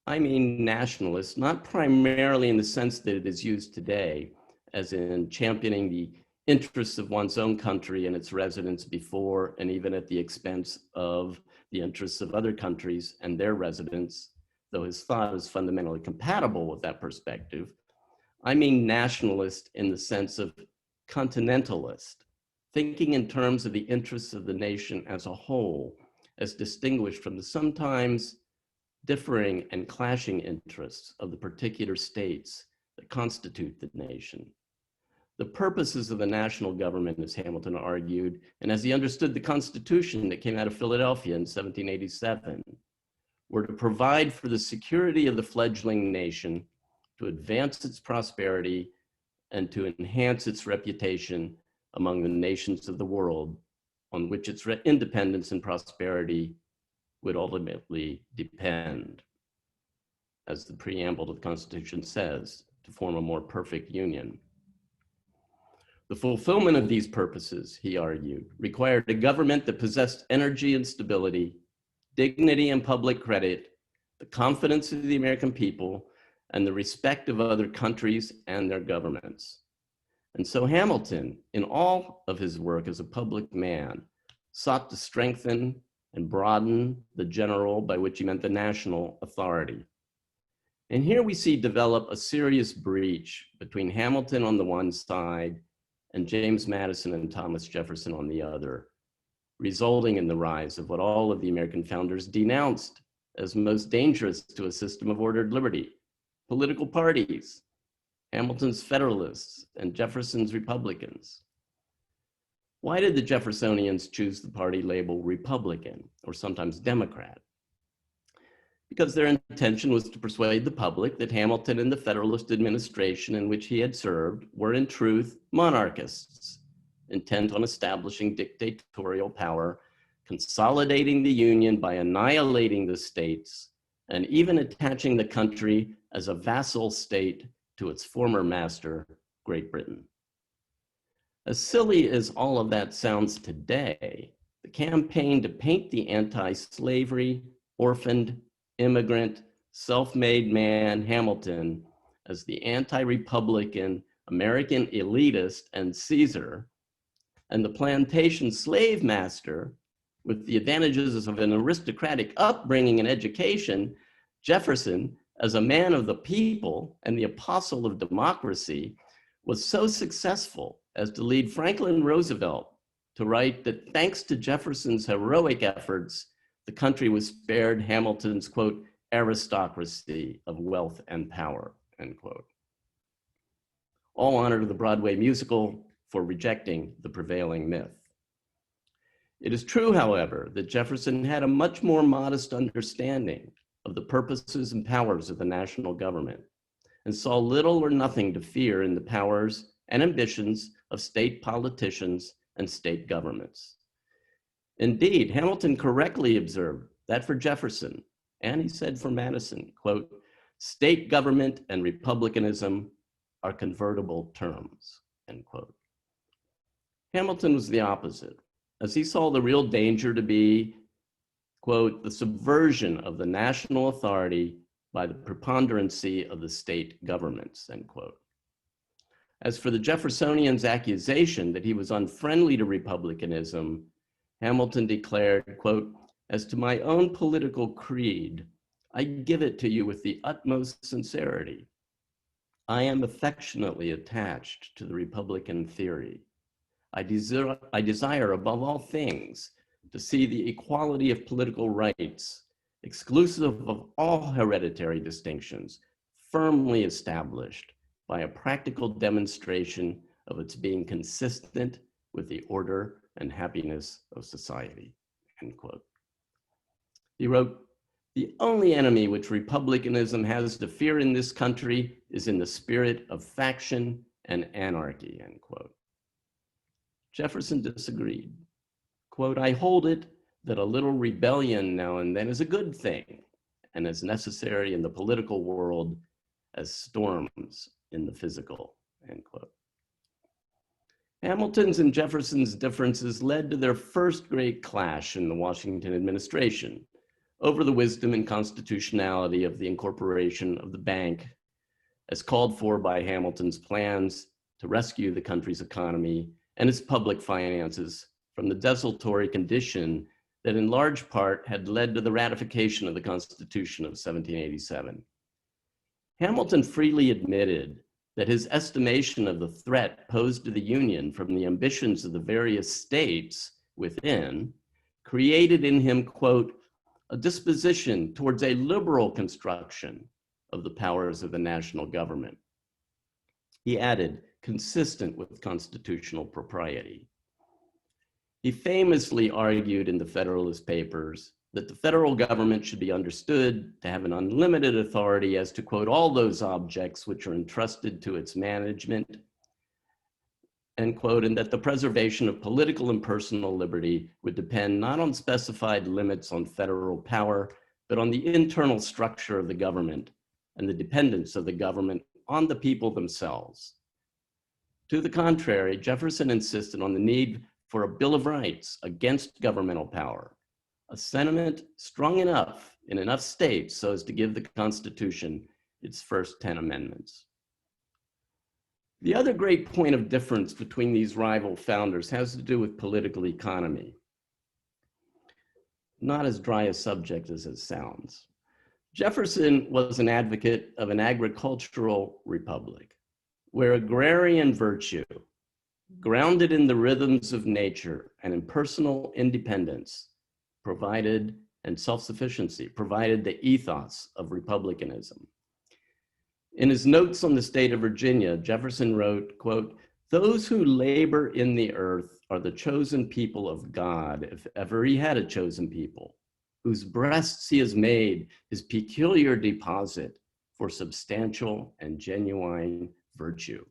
I mean nationalist, not primarily in the sense that it is used today, as in championing the interests of one's own country and its residents before and even at the expense of the interests of other countries and their residents, though his thought is fundamentally compatible with that perspective. I mean nationalist in the sense of continentalist, thinking in terms of the interests of the nation as a whole, as distinguished from the sometimes differing and clashing interests of the particular states that constitute the nation. The purposes of the national government, as Hamilton argued, and as he understood the Constitution that came out of Philadelphia in 1787, were to provide for the security of the fledgling nation, to advance its prosperity, and to enhance its reputation among the nations of the world on which its independence and prosperity would ultimately depend, as the preamble to the Constitution says, to form a more perfect union. The fulfillment of these purposes, he argued, required a government that possessed energy and stability, dignity and public credit, the confidence of the American people, and the respect of other countries and their governments. And so Hamilton, in all of his work as a public man, sought to strengthen and broaden the general, by which he meant the national, authority. And here we see develop a serious breach between Hamilton on the one side and James Madison and Thomas Jefferson on the other, resulting in the rise of what all of the American founders denounced as most dangerous to a system of ordered liberty: political parties, Hamilton's Federalists and Jefferson's Republicans. Why did the Jeffersonians choose the party label Republican, or sometimes Democrat? Because their intention was to persuade the public that Hamilton and the Federalist administration in which he had served were in truth monarchists, intent on establishing dictatorial power, consolidating the Union by annihilating the states, and even attaching the country as a vassal state to its former master, Great Britain. As silly as all of that sounds today, the campaign to paint the anti-slavery, orphaned, immigrant, self-made man Hamilton as the anti-Republican, American elitist and Caesar, and the plantation slave master with the advantages of an aristocratic upbringing and education, Jefferson, as a man of the people and the apostle of democracy, was so successful as to lead Franklin Roosevelt to write that thanks to Jefferson's heroic efforts, the country was spared Hamilton's, quote, aristocracy of wealth and power, end quote. All honor to the Broadway musical for rejecting the prevailing myth. It is true, however, that Jefferson had a much more modest understanding of the purposes and powers of the national government and saw little or nothing to fear in the powers and ambitions of state politicians and state governments. Indeed, Hamilton correctly observed that for Jefferson, and he said for Madison, quote, state government and republicanism are convertible terms, end quote. Hamilton was the opposite, as he saw the real danger to be, quote, the subversion of the national authority by the preponderancy of the state governments, end quote. As for the Jeffersonians' accusation that he was unfriendly to republicanism, Hamilton declared, quote, as to my own political creed, I give it to you with the utmost sincerity. I am affectionately attached to the Republican theory. I desire above all things to see the equality of political rights, exclusive of all hereditary distinctions, firmly established by a practical demonstration of its being consistent with the order and happiness of society, end quote. He wrote, the only enemy which republicanism has to fear in this country is in the spirit of faction and anarchy, end quote. Jefferson disagreed. Quote, I hold it that a little rebellion now and then is a good thing and as necessary in the political world as storms in the physical, end quote. Hamilton's and Jefferson's differences led to their first great clash in the Washington administration over the wisdom and constitutionality of the incorporation of the bank as called for by Hamilton's plans to rescue the country's economy and its public finances from the desultory condition that in large part had led to the ratification of the Constitution of 1787. Hamilton freely admitted that his estimation of the threat posed to the Union from the ambitions of the various states within created in him, quote, a disposition towards a liberal construction of the powers of the national government. He added, consistent with constitutional propriety. He famously argued in the Federalist Papers that the federal government should be understood to have an unlimited authority as to, quote, all those objects which are entrusted to its management, end quote, and that the preservation of political and personal liberty would depend not on specified limits on federal power, but on the internal structure of the government and the dependence of the government on the people themselves. To the contrary, Jefferson insisted on the need for a Bill of Rights against governmental power, a sentiment strong enough in enough states so as to give the Constitution its first 10 amendments. The other great point of difference between these rival founders has to do with political economy. Not as dry a subject as it sounds. Jefferson was an advocate of an agricultural republic where agrarian virtue, grounded in the rhythms of nature and in personal independence, and self-sufficiency, provided the ethos of republicanism. In his notes on the state of Virginia, Jefferson wrote, quote, "Those who labor in the earth are the chosen people of God, if ever he had a chosen people, whose breasts he has made his peculiar deposit for substantial and genuine virtue.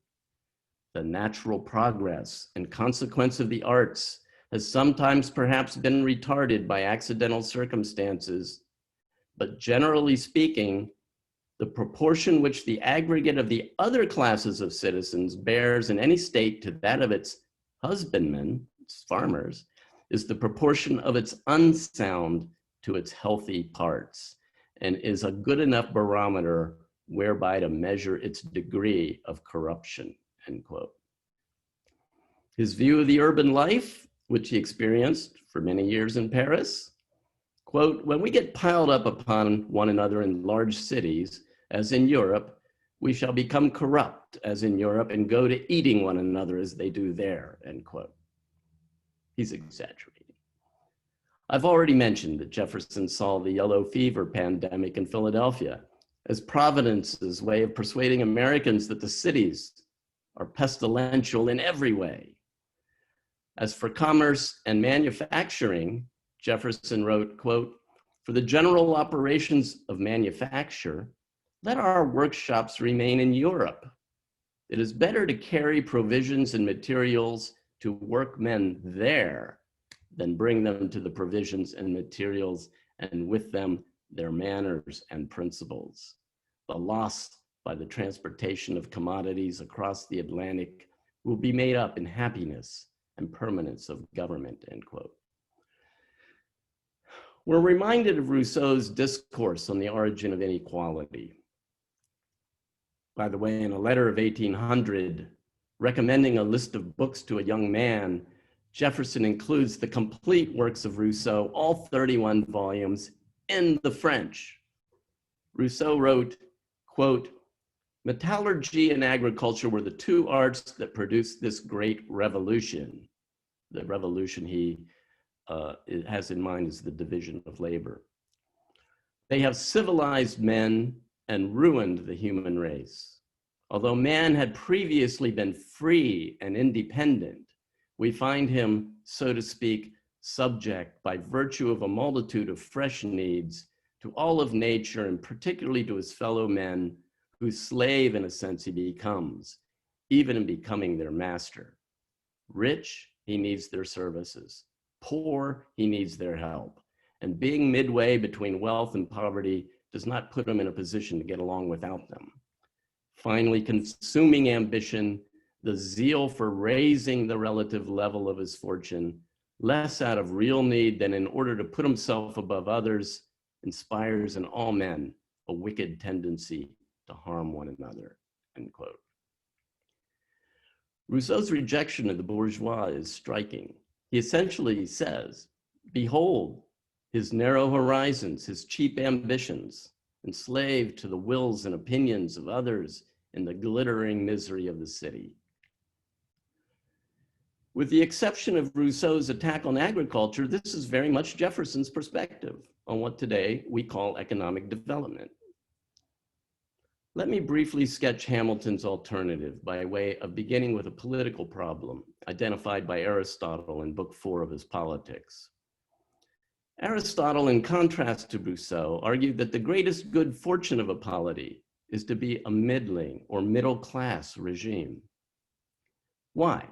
The natural progress and consequence of the arts has sometimes perhaps been retarded by accidental circumstances, but generally speaking, the proportion which the aggregate of the other classes of citizens bears in any state to that of its husbandmen, its farmers, is the proportion of its unsound to its healthy parts, and is a good enough barometer whereby to measure its degree of corruption," end quote. His view of the urban life, which he experienced for many years in Paris, quote, "When we get piled up upon one another in large cities, as in Europe, we shall become corrupt as in Europe and go to eating one another as they do there," end quote. He's exaggerating. I've already mentioned that Jefferson saw the yellow fever pandemic in Philadelphia as Providence's way of persuading Americans that the cities are pestilential in every way. As for commerce and manufacturing, Jefferson wrote, quote, "For the general operations of manufacture, let our workshops remain in Europe. It is better to carry provisions and materials to workmen there than bring them to the provisions and materials and with them their manners and principles. The loss by the transportation of commodities across the Atlantic will be made up in happiness and permanence of government," end quote. We're reminded of Rousseau's discourse on the origin of inequality. By the way, in a letter of 1800, recommending a list of books to a young man, Jefferson includes the complete works of Rousseau, all 31 volumes, in the French. Rousseau wrote, quote, "Metallurgy and agriculture were the two arts that produced this great revolution." The revolution he has in mind is the division of labor. "They have civilized men and ruined the human race. Although man had previously been free and independent, we find him, so to speak, subject by virtue of a multitude of fresh needs to all of nature and particularly to his fellow men, whose slave in a sense he becomes, even in becoming their master. Rich, he needs their services. Poor, he needs their help. And being midway between wealth and poverty does not put him in a position to get along without them. Finally, consuming ambition, the zeal for raising the relative level of his fortune, less out of real need than in order to put himself above others, inspires in all men a wicked tendency to harm one another," end quote. Rousseau's rejection of the bourgeois is striking. He essentially says, "Behold his narrow horizons, his cheap ambitions, enslaved to the wills and opinions of others in the glittering misery of the city." With the exception of Rousseau's attack on agriculture, this is very much Jefferson's perspective on what today we call economic development. Let me briefly sketch Hamilton's alternative by way of beginning with a political problem identified by Aristotle in Book 4 of his Politics. Aristotle, in contrast to Rousseau, argued that the greatest good fortune of a polity is to be a middling or middle class regime. Why?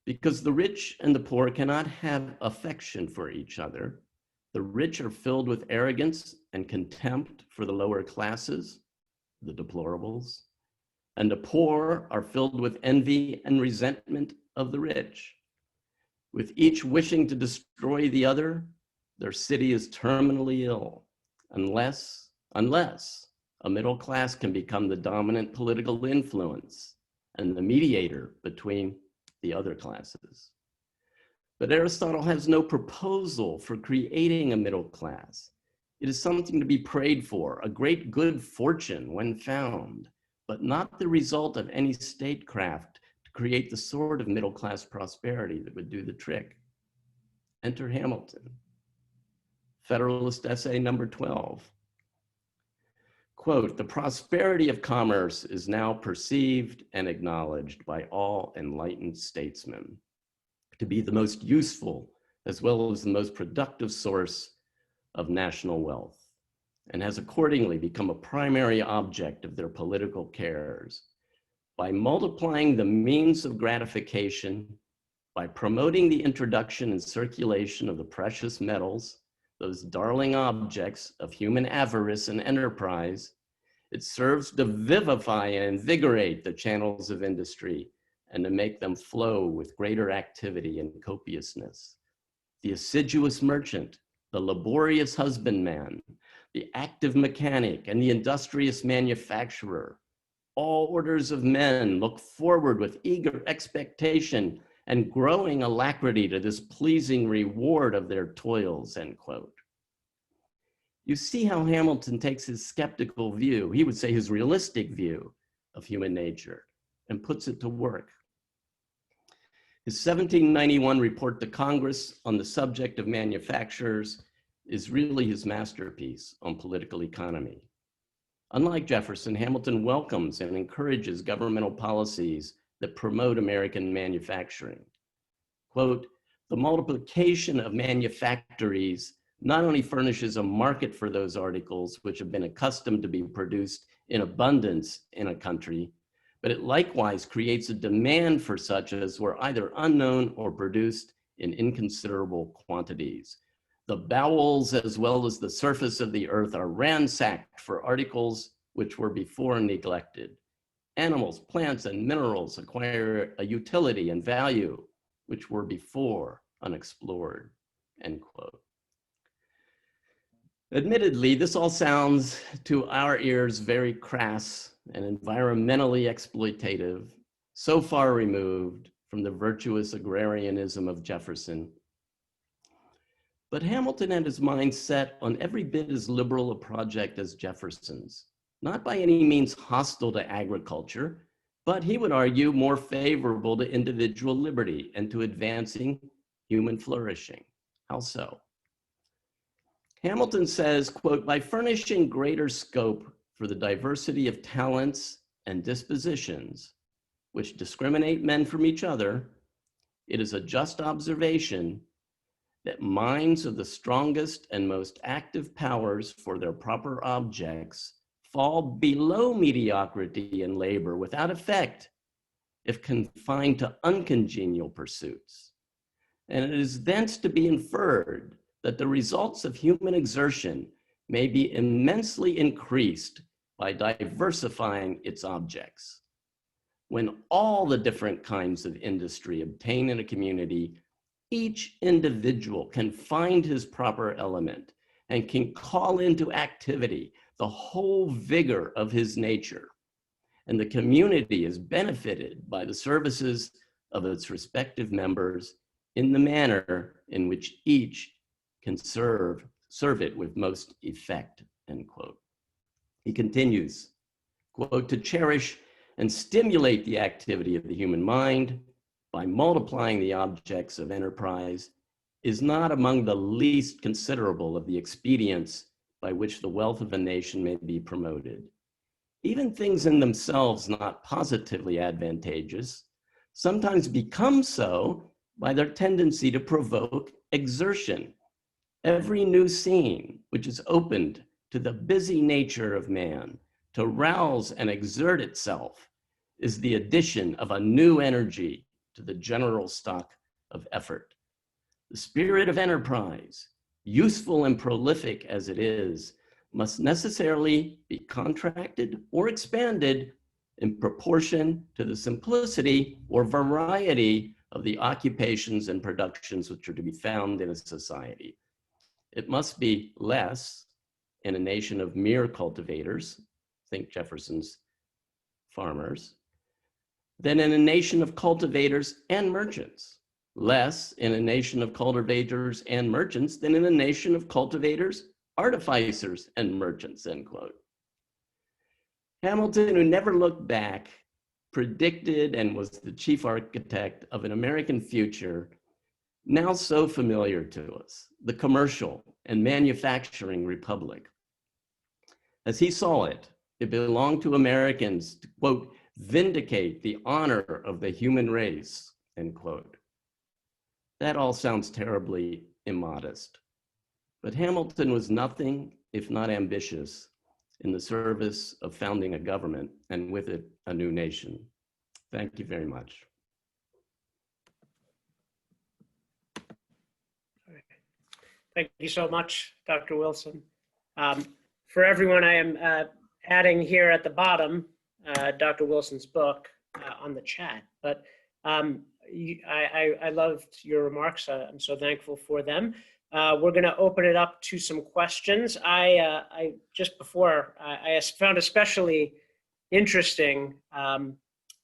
Because the rich and the poor cannot have affection for each other. The rich are filled with arrogance and contempt for the lower classes, the deplorables, and the poor are filled with envy and resentment of the rich. With each wishing to destroy the other, their city is terminally ill, unless a middle class can become the dominant political influence and the mediator between the other classes. But Aristotle has no proposal for creating a middle class. It is something to be prayed for, a great good fortune when found, but not the result of any statecraft to create the sort of middle-class prosperity that would do the trick. Enter Hamilton. Federalist essay number 12. Quote, the prosperity of commerce is now perceived and acknowledged by all enlightened statesmen to be the most useful as well as the most productive source of national wealth, and has accordingly become a primary object of their political cares. By multiplying the means of gratification, by promoting the introduction and circulation of the precious metals, those darling objects of human avarice and enterprise, it serves to vivify and invigorate the channels of industry and to make them flow with greater activity and copiousness. The assiduous merchant, the laborious husbandman, the active mechanic, and the industrious manufacturer, all orders of men look forward with eager expectation and growing alacrity to this pleasing reward of their toils, end quote. You see how Hamilton takes his skeptical view, he would say his realistic view of human nature, and puts it to work. His 1791 report to Congress on the subject of manufacturers is really his masterpiece on political economy. Unlike Jefferson, Hamilton welcomes and encourages governmental policies that promote American manufacturing. Quote, the multiplication of manufactories not only furnishes a market for those articles which have been accustomed to be produced in abundance in a country, but it likewise creates a demand for such as were either unknown or produced in inconsiderable quantities. The bowels as well as the surface of the earth are ransacked for articles which were before neglected. Animals, plants, and minerals acquire a utility and value which were before unexplored, end quote. Admittedly, this all sounds to our ears very crass and environmentally exploitative, so far removed from the virtuous agrarianism of Jefferson. But Hamilton had his mind set on every bit as liberal a project as Jefferson's, not by any means hostile to agriculture, but he would argue more favorable to individual liberty and to advancing human flourishing. How so? Hamilton says, quote, by furnishing greater scope for the diversity of talents and dispositions which discriminate men from each other, it is a just observation that minds of the strongest and most active powers for their proper objects fall below mediocrity in labor without effect if confined to uncongenial pursuits. And it is thence to be inferred that the results of human exertion may be immensely increased by diversifying its objects. When all the different kinds of industry obtain in a community, each individual can find his proper element and can call into activity the whole vigor of his nature. And the community is benefited by the services of its respective members in the manner in which each can serve it with most effect, end quote. He continues, quote, to cherish and stimulate the activity of the human mind by multiplying the objects of enterprise is not among the least considerable of the expedients by which the wealth of a nation may be promoted. Even things in themselves not positively advantageous sometimes become so by their tendency to provoke exertion. Every new scene which is opened to the busy nature of man to rouse and exert itself is the addition of a new energy to the general stock of effort. The spirit of enterprise, useful and prolific as it is, must necessarily be contracted or expanded in proportion to the simplicity or variety of the occupations and productions which are to be found in a society. It must be less in a nation of mere cultivators, think Jefferson's farmers, than in a nation of cultivators and merchants, less in a nation of cultivators and merchants than in a nation of cultivators artificers and merchants, end quote. Hamilton, who never looked back, predicted and was the chief architect of an American future now so familiar to us, the commercial and manufacturing republic. As he saw it, it belonged to Americans to, quote, vindicate the honor of the human race, end quote. That all sounds terribly immodest, but Hamilton was nothing if not ambitious in the service of founding a government and with it a new nation. Thank you very much. Thank you so much, Dr. Wilson. For everyone, I am adding here at the bottom Dr. Wilson's book on the chat, but I loved your remarks. I'm so thankful for them. We're going to open it up to some questions. I just before, I found especially interesting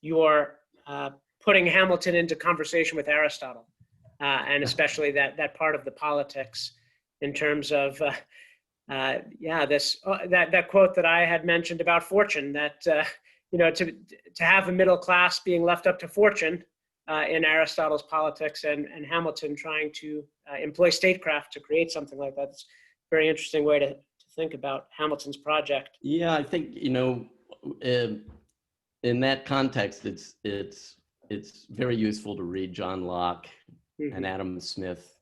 your putting Hamilton into conversation with Aristotle, and especially that part of the politics in terms of, that quote that I had mentioned about fortune, that, to have a middle class being left up to fortune in Aristotle's politics, and Hamilton trying to employ statecraft to create something like that. It's a very interesting way to think about Hamilton's project. Yeah, I think, in that context, it's very useful to read John Locke and Adam Smith,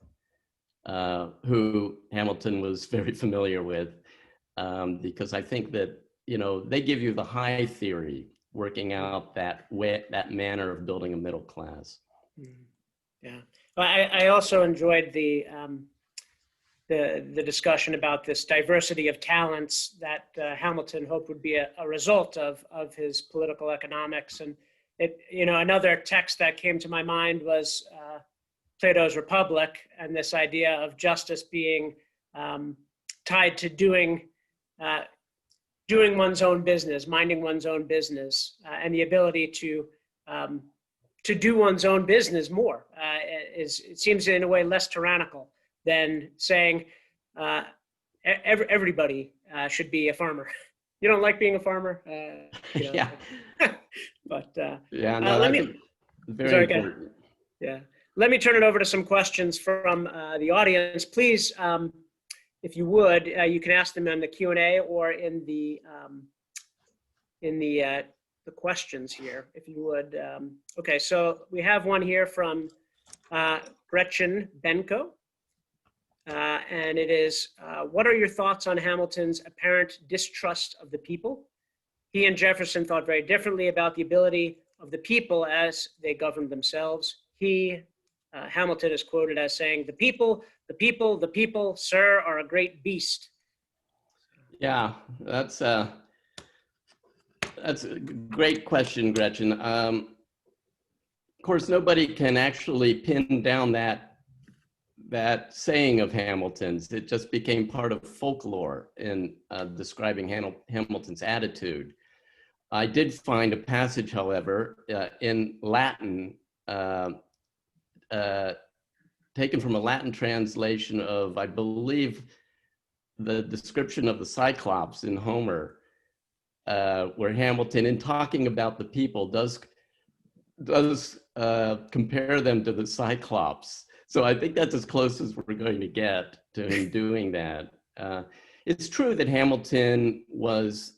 who Hamilton was very familiar with, because I think that, they give you the high theory, working out that manner of building a middle class. Yeah, I also enjoyed the discussion about this diversity of talents that Hamilton hoped would be a result of his political economics. And another text that came to my mind was Plato's Republic, and this idea of justice being tied to doing one's own business, minding one's own business, and the ability to do one's own business more. It seems in a way less tyrannical than saying everybody should be a farmer. You don't like being a farmer? Yeah. But let me. Very important. Yeah. Let me turn it over to some questions from the audience. Please, if you would, you can ask them in the Q&A or in the questions here, if you would. Okay, so we have one here from Gretchen Benko, and it is, what are your thoughts on Hamilton's apparent distrust of the people? He and Jefferson thought very differently about the ability of the people as they governed themselves. Hamilton is quoted as saying, the people, sir, are a great beast. Yeah, that's a great question, Gretchen. Of course, nobody can actually pin down that saying of Hamilton's. It just became part of folklore in describing Hamilton's attitude. I did find a passage, however, in Latin, taken from a Latin translation of, I believe, the description of the Cyclops in Homer, where Hamilton, in talking about the people, does compare them to the Cyclops. So I think that's as close as we're going to get to him doing that. It's true that Hamilton was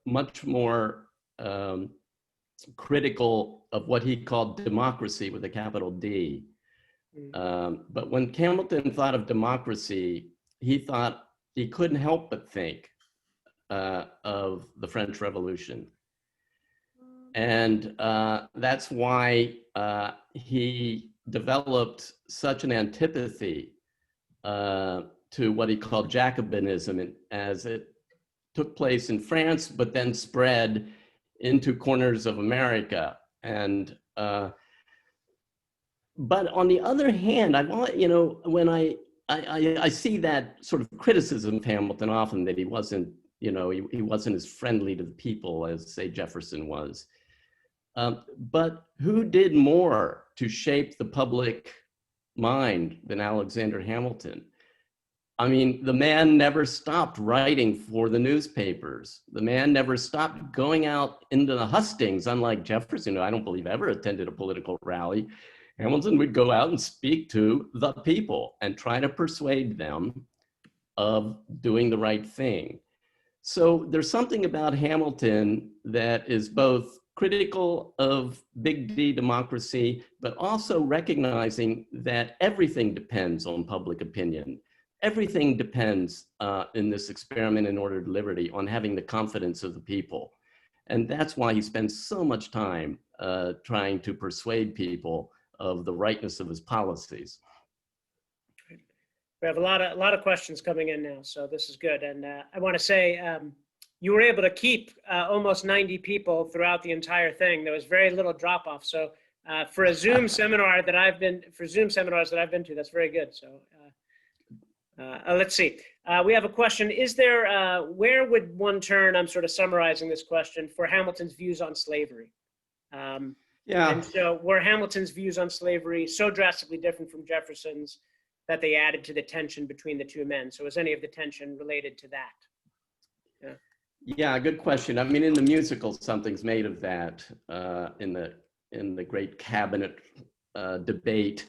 much more critical of what he called democracy with a capital D. But when Hamilton thought of democracy, he thought he couldn't help but think of the French Revolution. And that's why he developed such an antipathy to what he called Jacobinism, as it took place in France, but then spread into corners of America. And but on the other hand, when I see that sort of criticism of Hamilton often, that he wasn't, he wasn't as friendly to the people as, say, Jefferson was. But who did more to shape the public mind than Alexander Hamilton? I mean, the man never stopped writing for the newspapers. The man never stopped going out into the hustings, unlike Jefferson, who I don't believe ever attended a political rally. Hamilton would go out and speak to the people and try to persuade them of doing the right thing. So there's something about Hamilton that is both critical of big D democracy, but also recognizing that everything depends on public opinion. Everything depends in this experiment in order to liberty on having the confidence of the people. And that's why he spends so much time trying to persuade people of the rightness of his policies. We have a lot of questions coming in now, so this is good. And I want to say you were able to keep almost 90 people throughout the entire thing. There was very little drop off. So for a Zoom seminar that I've been to, that's very good. So let's see. We have a question. Is there, where would one turn, I'm sort of summarizing this question, for Hamilton's views on slavery? Yeah. And so were Hamilton's views on slavery so drastically different from Jefferson's that they added to the tension between the two men? So is any of the tension related to that? Yeah, good question. I mean, in the musical, something's made of that in the great cabinet debate.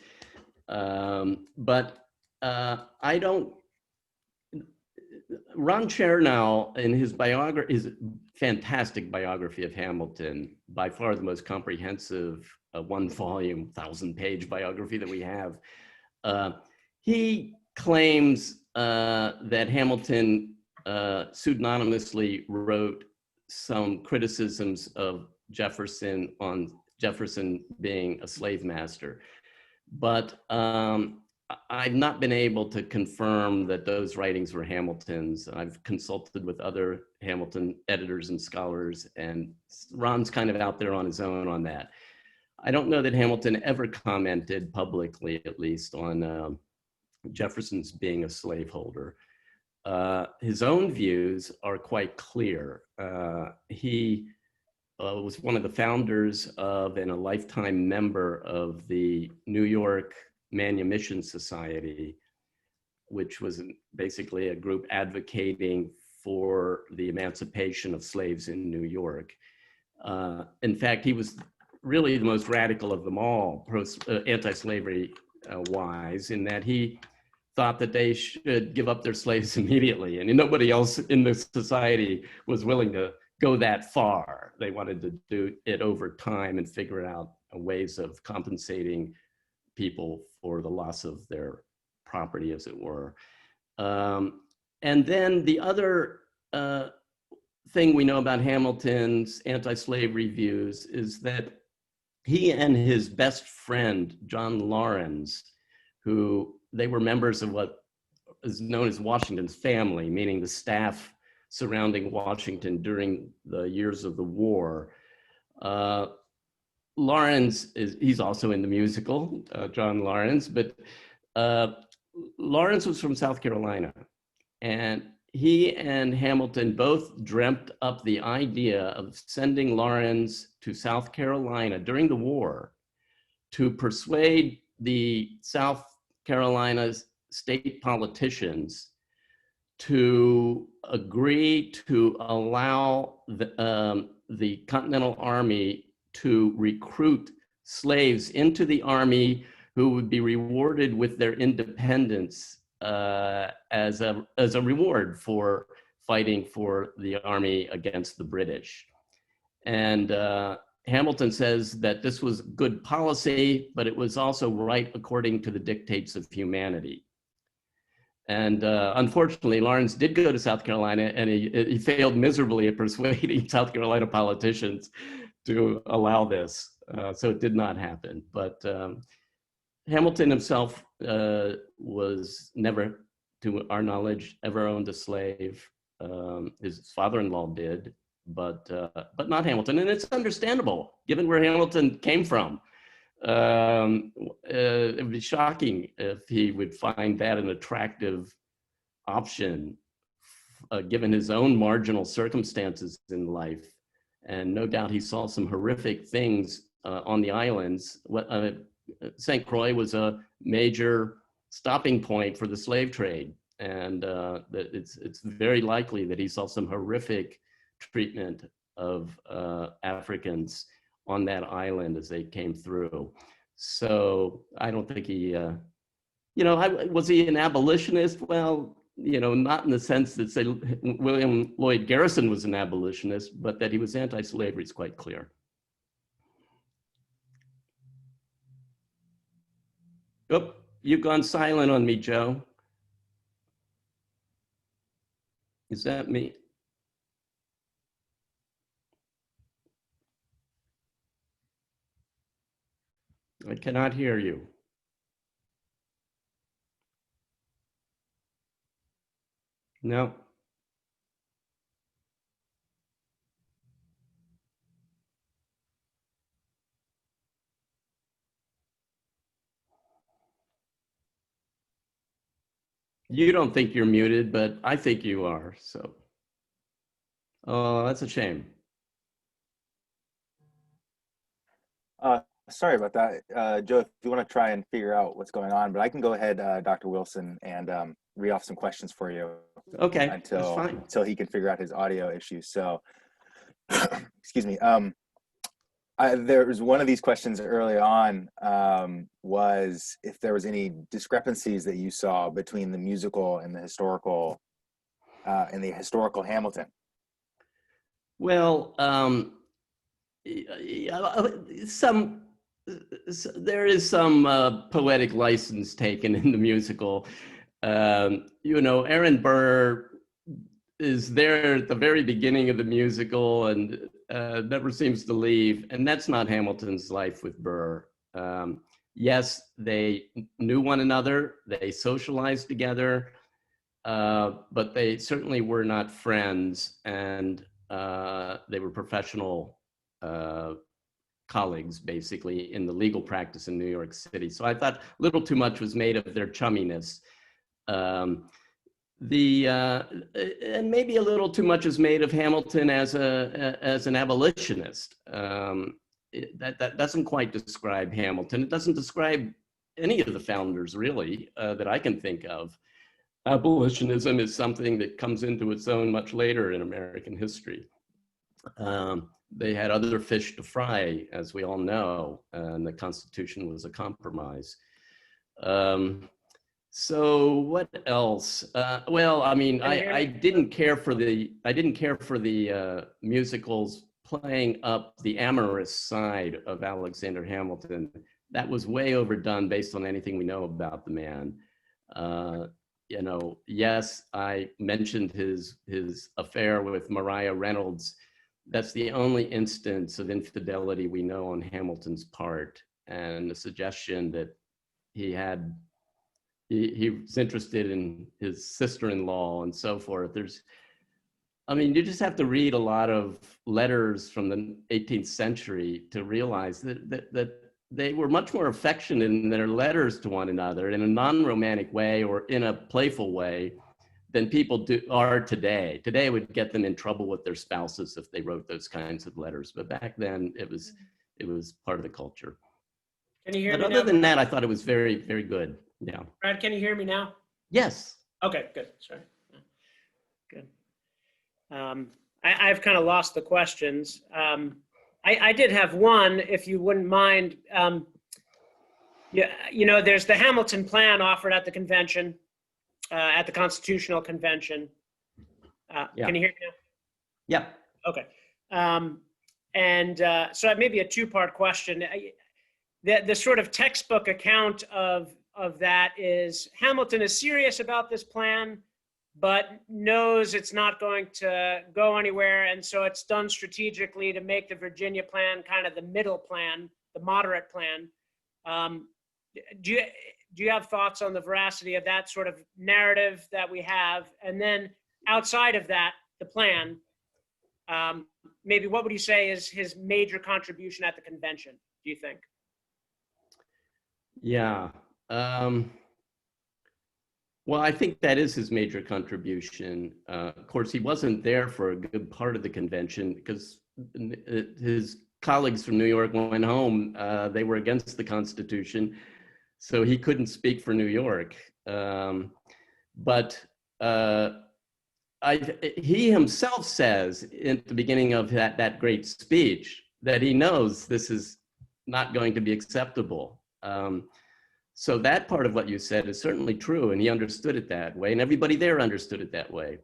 But I don't. Ron Chernow, in his biography, his fantastic biography of Hamilton, by far the most comprehensive one-volume, 1,000-page biography that we have. He claims that Hamilton pseudonymously wrote some criticisms of Jefferson on Jefferson being a slave master. But I've not been able to confirm that those writings were Hamilton's. I've consulted with other Hamilton editors and scholars, and Ron's kind of out there on his own on that. I don't know that Hamilton ever commented publicly, at least, on Jefferson's being a slaveholder. His own views are quite clear. He was one of the founders of and a lifetime member of the New York Manumission Society, which was basically a group advocating for the emancipation of slaves in New York. In fact, he was really the most radical of them all, anti-slavery wise, in that he thought that they should give up their slaves immediately. And nobody else in the society was willing to go that far. They wanted to do it over time and figure out ways of compensating people for the loss of their property, as it were. And then the other thing we know about Hamilton's anti-slavery views is that he and his best friend, John Laurens, who they were members of what is known as Washington's family, meaning the staff surrounding Washington during the years of the war. Laurens he's also in the musical, John Laurens, but Laurens was from South Carolina, and he and Hamilton both dreamt up the idea of sending Laurens to South Carolina during the war to persuade the South Carolina state politicians to agree to allow the Continental Army to recruit slaves into the army who would be rewarded with their independence as a reward for fighting for the army against the British. And Hamilton says that this was good policy, but it was also right according to the dictates of humanity. And unfortunately, Laurens did go to South Carolina, and he failed miserably at persuading South Carolina politicians to allow this. So it did not happen. But Hamilton himself was never, to our knowledge, ever owned a slave. His father-in-law did, but not Hamilton. And it's understandable, given where Hamilton came from. It would be shocking if he would find that an attractive option, given his own marginal circumstances in life. And no doubt he saw some horrific things on the islands. St. Croix was a major stopping point for the slave trade. and that it's very likely that he saw some horrific treatment of Africans on that island as they came through. So I don't think he, was he an abolitionist? Well, not in the sense that, say, William Lloyd Garrison was an abolitionist, but that he was anti-slavery is quite clear. Oh, you've gone silent on me, Joe. Is that me? I cannot hear you. No. You don't think you're muted, but I think you are, so. Oh, that's a shame. Sorry about that. Joe, if you want to try and figure out what's going on, but I can go ahead, Dr. Wilson, and read off some questions for you. Okay, that's fine. Until he can figure out his audio issues. So, excuse me. There was one of these questions early on, was if there was any discrepancies that you saw between the musical and the historical Hamilton. Well, there is some poetic license taken in the musical. Aaron Burr is there at the very beginning of the musical and never seems to leave. And that's not Hamilton's life with Burr. Yes, they knew one another, they socialized together, but they certainly were not friends, and they were professional colleagues, basically, in the legal practice in New York City. So I thought a little too much was made of their chumminess. And maybe a little too much is made of Hamilton as an abolitionist. That doesn't quite describe Hamilton. It doesn't describe any of the founders, really, that I can think of. Abolitionism is something that comes into its own much later in American history. They had other fish to fry, as we all know, and the Constitution was a compromise. So what else? Well, I mean, I didn't care for the musicals playing up the amorous side of Alexander Hamilton. That was way overdone based on anything we know about the man. Yes, I mentioned his affair with Maria Reynolds. That's the only instance of infidelity we know on Hamilton's part, and the suggestion that he was interested in his sister-in-law and so forth. You just have to read a lot of letters from the 18th century to realize that they were much more affectionate in their letters to one another in a non-romantic way or in a playful way than people are Today it would get them in trouble with their spouses if they wrote those kinds of letters. But back then it was part of the culture. Can you hear me now? But other than that, I thought it was very, very good. Yeah. Brad, can you hear me now? Yes. Okay, good. Sorry. Good. I've kind of lost the questions. I did have one, if you wouldn't mind. There's the Hamilton plan offered at the convention, at the Constitutional Convention. Yeah. Can you hear me now? Yeah. Okay. So maybe a two-part question. The sort of textbook account of that is Hamilton is serious about this plan, but knows it's not going to go anywhere. And so it's done strategically to make the Virginia plan kind of the middle plan, the moderate plan. Do you have thoughts on the veracity of that sort of narrative that we have? And then outside of that, the plan, maybe what would you say is his major contribution at the convention, do you think? Yeah. Well, I think that is his major contribution. Of course, he wasn't there for a good part of the convention because his colleagues from New York went home. They were against the Constitution, so he couldn't speak for New York. But he himself says at the beginning of that great speech that he knows this is not going to be acceptable. So that part of what you said is certainly true, and he understood it that way, and everybody there understood it that way.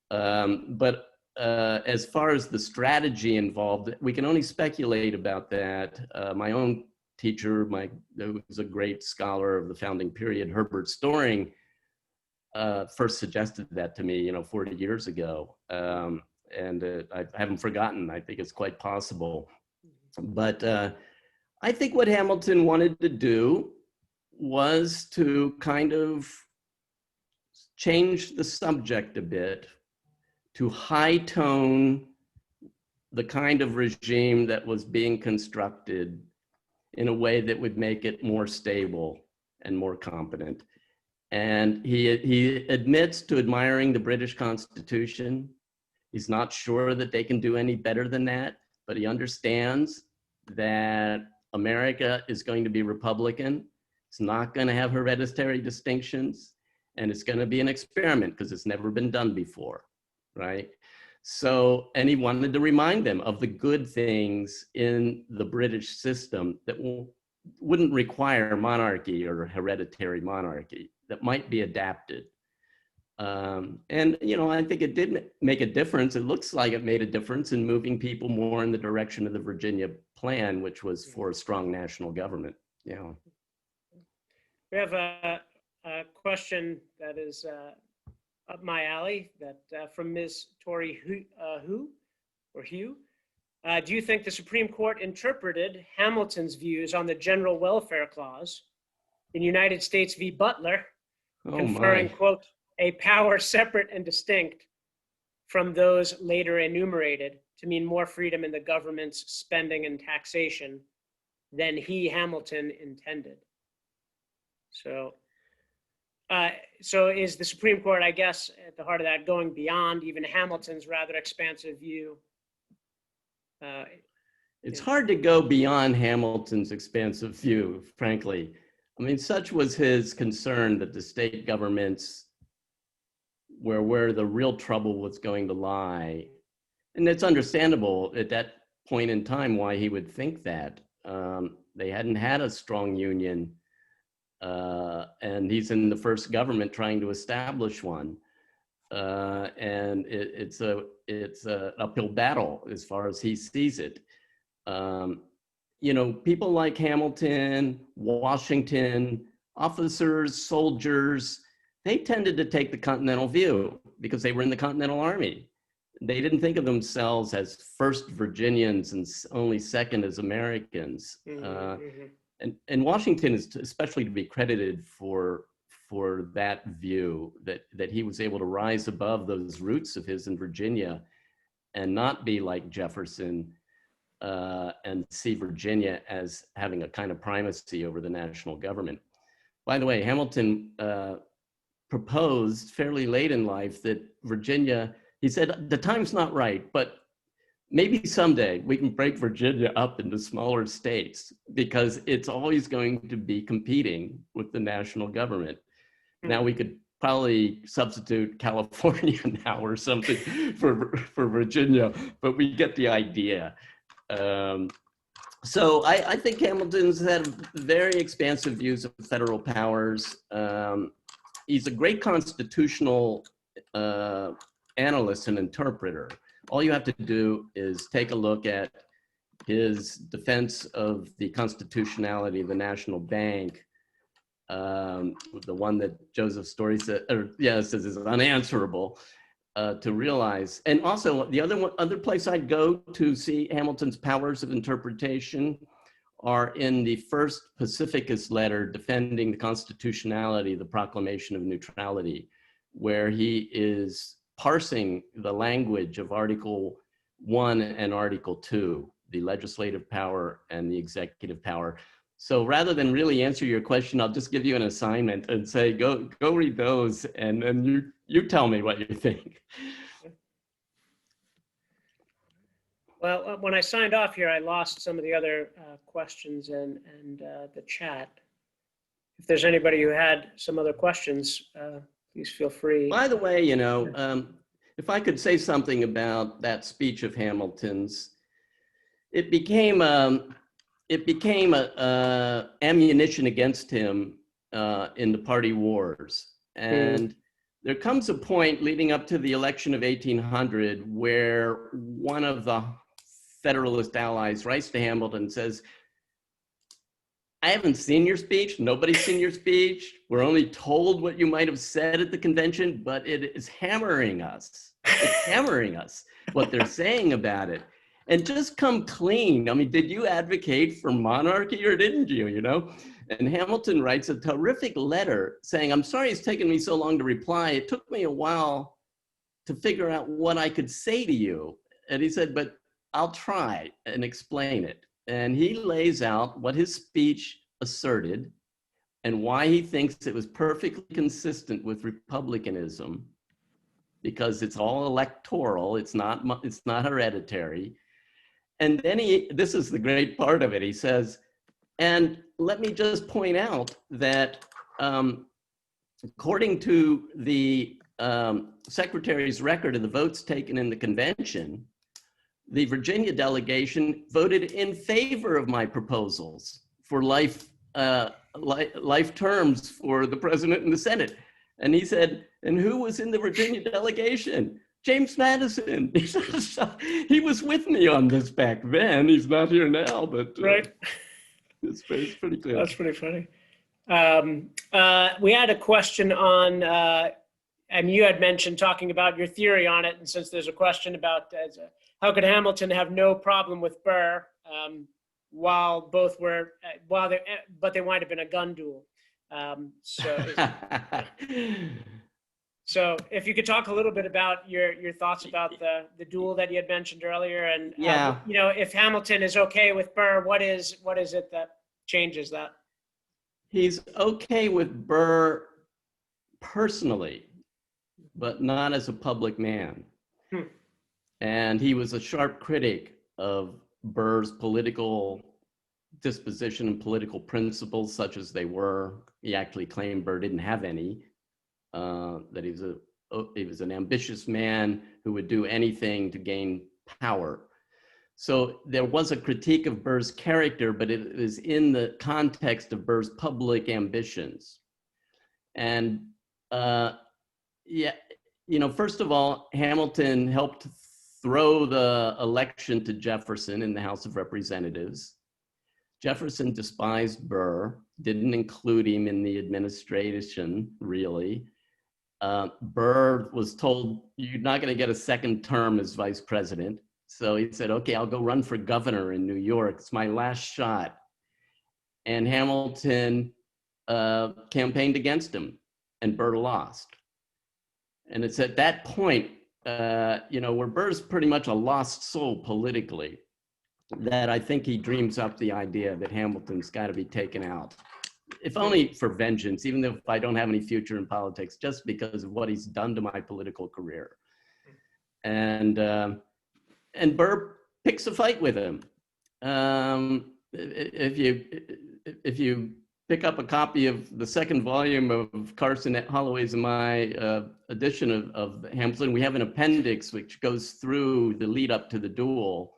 But as far as the strategy involved, we can only speculate about that. My own teacher, who was a great scholar of the founding period, Herbert Storing, first suggested that to me, 40 years ago. And I haven't forgotten. I think it's quite possible. But I think what Hamilton wanted to do was to kind of change the subject a bit, to high tone the kind of regime that was being constructed in a way that would make it more stable and more competent. And he admits to admiring the British Constitution. He's not sure that they can do any better than that, but he understands that America is going to be Republican. It's not going to have hereditary distinctions, and it's going to be an experiment because it's never been done before, right? So, and he wanted to remind them of the good things in the British system that wouldn't require monarchy or hereditary monarchy, that might be adapted. And, I think it did make a difference. It looks like it made a difference in moving people more in the direction of the Virginia plan, which was for a strong national government. Yeah. We have a question that is up my alley that from Ms. Tori Hugh. Do you think the Supreme Court interpreted Hamilton's views on the general welfare clause in United States v. Butler, conferring, quote, a power separate and distinct from those later enumerated to mean more freedom in the government's spending and taxation than he, Hamilton, intended? So is the Supreme Court, I guess, at the heart of that, going beyond even Hamilton's rather expansive view? It's hard to go beyond Hamilton's expansive view, frankly. I mean, such was his concern that the state governments were where the real trouble was going to lie. And it's understandable at that point in time why he would think that. They hadn't had a strong union. And he's in the first government trying to establish one. And it's an uphill battle as far as he sees it. People like Hamilton, Washington, officers, soldiers, they tended to take the Continental view because they were in the Continental Army. They didn't think of themselves as first Virginians and only second as Americans. And Washington is especially to be credited for that view, that he was able to rise above those roots of his in Virginia and not be like Jefferson and see Virginia as having a kind of primacy over the national government. By the way, Hamilton proposed fairly late in life that Virginia, he said, the time's not right, but maybe someday we can break Virginia up into smaller states because it's always going to be competing with the national government. Now we could probably substitute California now or something for Virginia, but we get the idea. So I think Hamilton's had very expansive views of federal powers. He's a great constitutional analyst and interpreter. All you have to do is take a look at his defense of the constitutionality of the national bank, the one that Joseph Story says is unanswerable, to realize. And also the other place I'd go to see Hamilton's powers of interpretation are in the first Pacificus letter defending the constitutionality of the Proclamation of Neutrality, where he is parsing the language of Article 1 and Article 2, the legislative power and the executive power. So rather than really answer your question, I'll just give you an assignment and say, go read those, and you tell me what you think. Well, when I signed off here, I lost some of the other questions and the chat. If there's anybody who had some other questions, Please feel free. By the way, if I could say something about that speech of Hamilton's, it became a ammunition against him in the party wars. And there comes a point leading up to the election of 1800 where one of the Federalist allies writes to Hamilton and says, I haven't seen your speech. Nobody's seen your speech. We're only told what you might have said at the convention, but it is hammering us. It's hammering us, what they're saying about it. And just come clean. I mean, did you advocate for monarchy or didn't you, And Hamilton writes a terrific letter saying, I'm sorry it's taken me so long to reply. It took me a while to figure out what I could say to you. And he said, but I'll try and explain it. And he lays out what his speech asserted and why he thinks it was perfectly consistent with republicanism, because it's all electoral, it's not hereditary. And then this is the great part of it, he says, and let me just point out that according to the Secretary's record of the votes taken in the convention, the Virginia delegation voted in favor of my proposals for life terms for the president and the Senate. And he said, and who was in the Virginia delegation? James Madison. He was with me on this back then. He's not here now, but right. It's pretty clear. That's pretty funny. We had a question on, and you had mentioned talking about your theory on it. And since there's a question about how could Hamilton have no problem with Burr while both were, but they wind up in a gun duel. So if you could talk a little bit about your thoughts about the duel that you had mentioned earlier, and if Hamilton is okay with Burr, what is it that changes that? He's okay with Burr personally, but not as a public man. And he was a sharp critic of Burr's political disposition and political principles, such as they were. He actually claimed Burr didn't have any. That he was an ambitious man who would do anything to gain power. So there was a critique of Burr's character, but it is in the context of Burr's public ambitions. And first of all, Hamilton helped throw the election to Jefferson in the House of Representatives. Jefferson despised Burr, didn't include him in the administration, really. Burr was told, you're not going to get a second term as vice president. So he said, okay, I'll go run for governor in New York. It's my last shot. And Hamilton campaigned against him, and Burr lost. And it's at that point, where Burr's pretty much a lost soul politically, that I think he dreams up the idea that Hamilton's got to be taken out. If only for vengeance, even if I don't have any future in politics, just because of what he's done to my political career. And Burr picks a fight with him. If you pick up a copy of the second volume of Carson Holloway's and my edition of Hamilton, we have an appendix which goes through the lead up to the duel,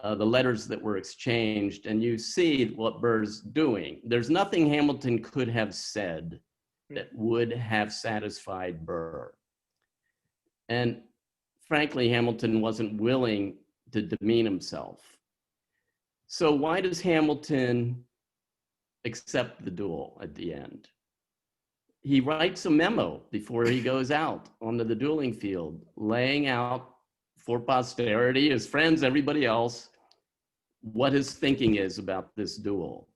the letters that were exchanged, and you see what Burr's doing. There's nothing Hamilton could have said that would have satisfied Burr. And frankly, Hamilton wasn't willing to demean himself. So why does Hamilton accept the duel at the end? He writes a memo before he goes out onto the dueling field, laying out for posterity, his friends, everybody else, what his thinking is about this duel.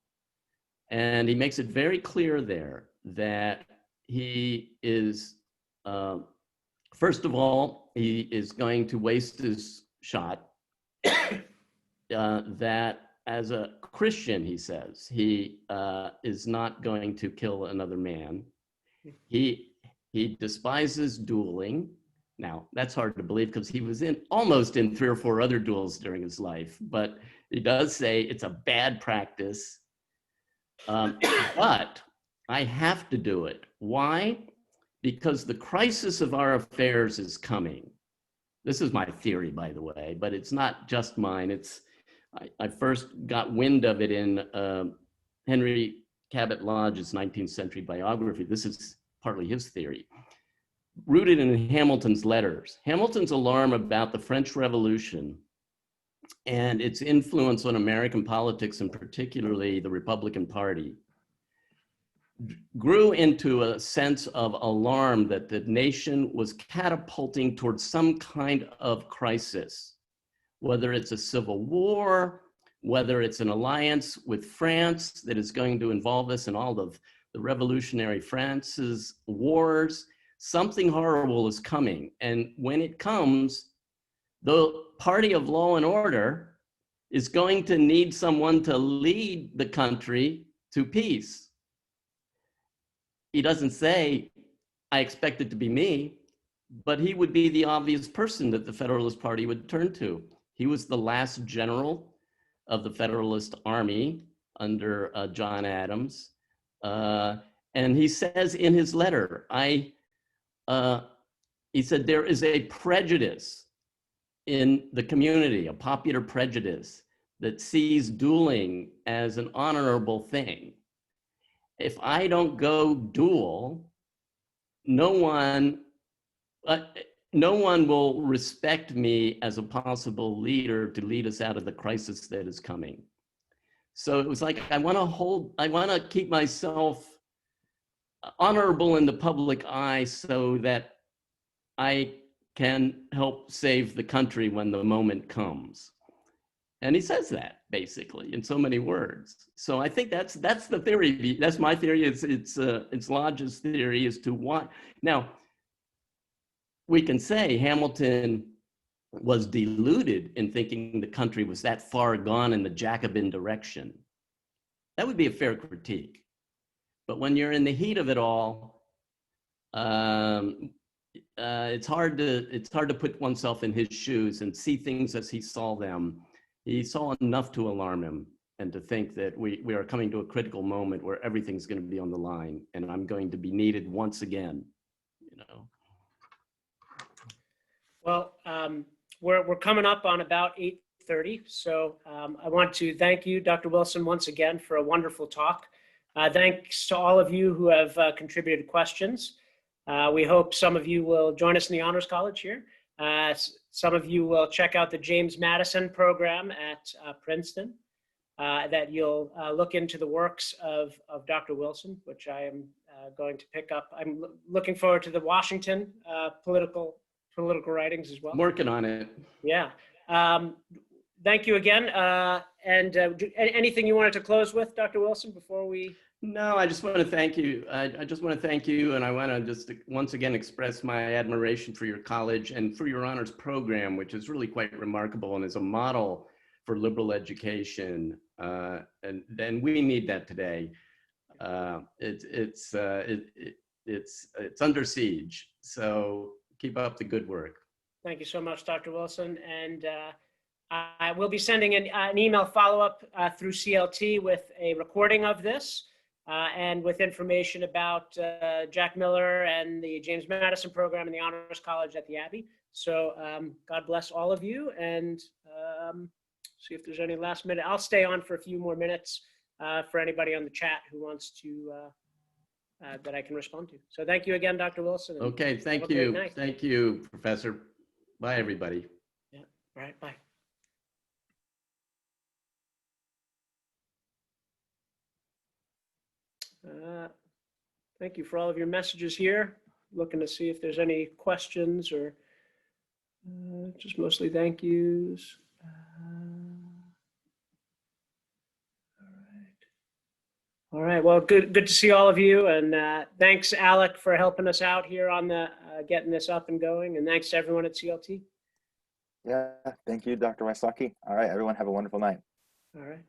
And he makes it very clear there that he is, first of all, he is going to waste his shot. That as a Christian, he says, he is not going to kill another man. He despises dueling. Now, that's hard to believe because he was almost in 3 or 4 other duels during his life, but he does say it's a bad practice, but I have to do it. Why? because the crisis of our affairs is coming. This is my theory, by the way, but it's not just mine. I first got wind of it in Henry Cabot Lodge's 19th century biography. This is partly his theory, rooted in Hamilton's letters. Hamilton's alarm about the French Revolution and its influence on American politics, and particularly the Republican Party, grew into a sense of alarm that the nation was catapulting towards some kind of crisis, whether it's a civil war, whether it's an alliance with France that is going to involve us in all of the revolutionary France's wars. Something horrible is coming. And when it comes, the party of law and order is going to need someone to lead the country to peace. He doesn't say, I expect it to be me, but he would be the obvious person that the Federalist Party would turn to. He was the last general of the Federalist Army under John Adams. And he says in his letter, he said, there is a prejudice in the community, a popular prejudice that sees dueling as an honorable thing. If I don't go duel, no one will respect me as a possible leader to lead us out of the crisis that is coming. So it was like, I want to keep myself honorable in the public eye so that I can help save the country when the moment comes. And he says that basically in so many words. So I think that's the theory. That's my theory. It's Lodge's theory as to what. Now, we can say Hamilton was deluded in thinking the country was that far gone in the Jacobin direction. That would be a fair critique. But when you're in the heat of it all, it's hard to put oneself in his shoes and see things as he saw them. He saw enough to alarm him and to think that we are coming to a critical moment where everything's going to be on the line and I'm going to be needed once again, you know. Well, we're coming up on about 8:30, so I want to thank you, Dr. Wilson, once again for a wonderful talk. Thanks to all of you who have contributed questions. We hope some of you will join us in the Honors College here. Some of you will check out the James Madison program at Princeton, that you'll look into the works of Dr. Wilson, which I am going to pick up. I'm looking forward to the Washington political writings as well. I'm working on it. Yeah. Thank you again. And anything you wanted to close with, Dr. Wilson, before we? No, I just want to thank you. I just want to thank you, and I want to just once again express my admiration for your college and for your honors program, which is really quite remarkable and is a model for liberal education. And we need that today. It's under siege. So keep up the good work. Thank you so much, Dr. Wilson. And I will be sending an email follow-up through CLT with a recording of this. And with information about Jack Miller and the James Madison program and the Honors College at the Abbey. So God bless all of you, and see if there's any last minute. I'll stay on for a few more minutes for anybody on the chat who wants to, that I can respond to. So thank you again, Dr. Wilson. Okay, thank you. Thank you, Professor. Bye, everybody. Yeah, all right, bye. Thank you for all of your messages here. Looking to see if there's any questions or just mostly thank yous. All right. Well, good to see all of you, and thanks, Alec, for helping us out here on the getting this up and going, and thanks to everyone at CLT. Yeah, thank you, Dr. Wysocki. All right, everyone, have a wonderful night. All right.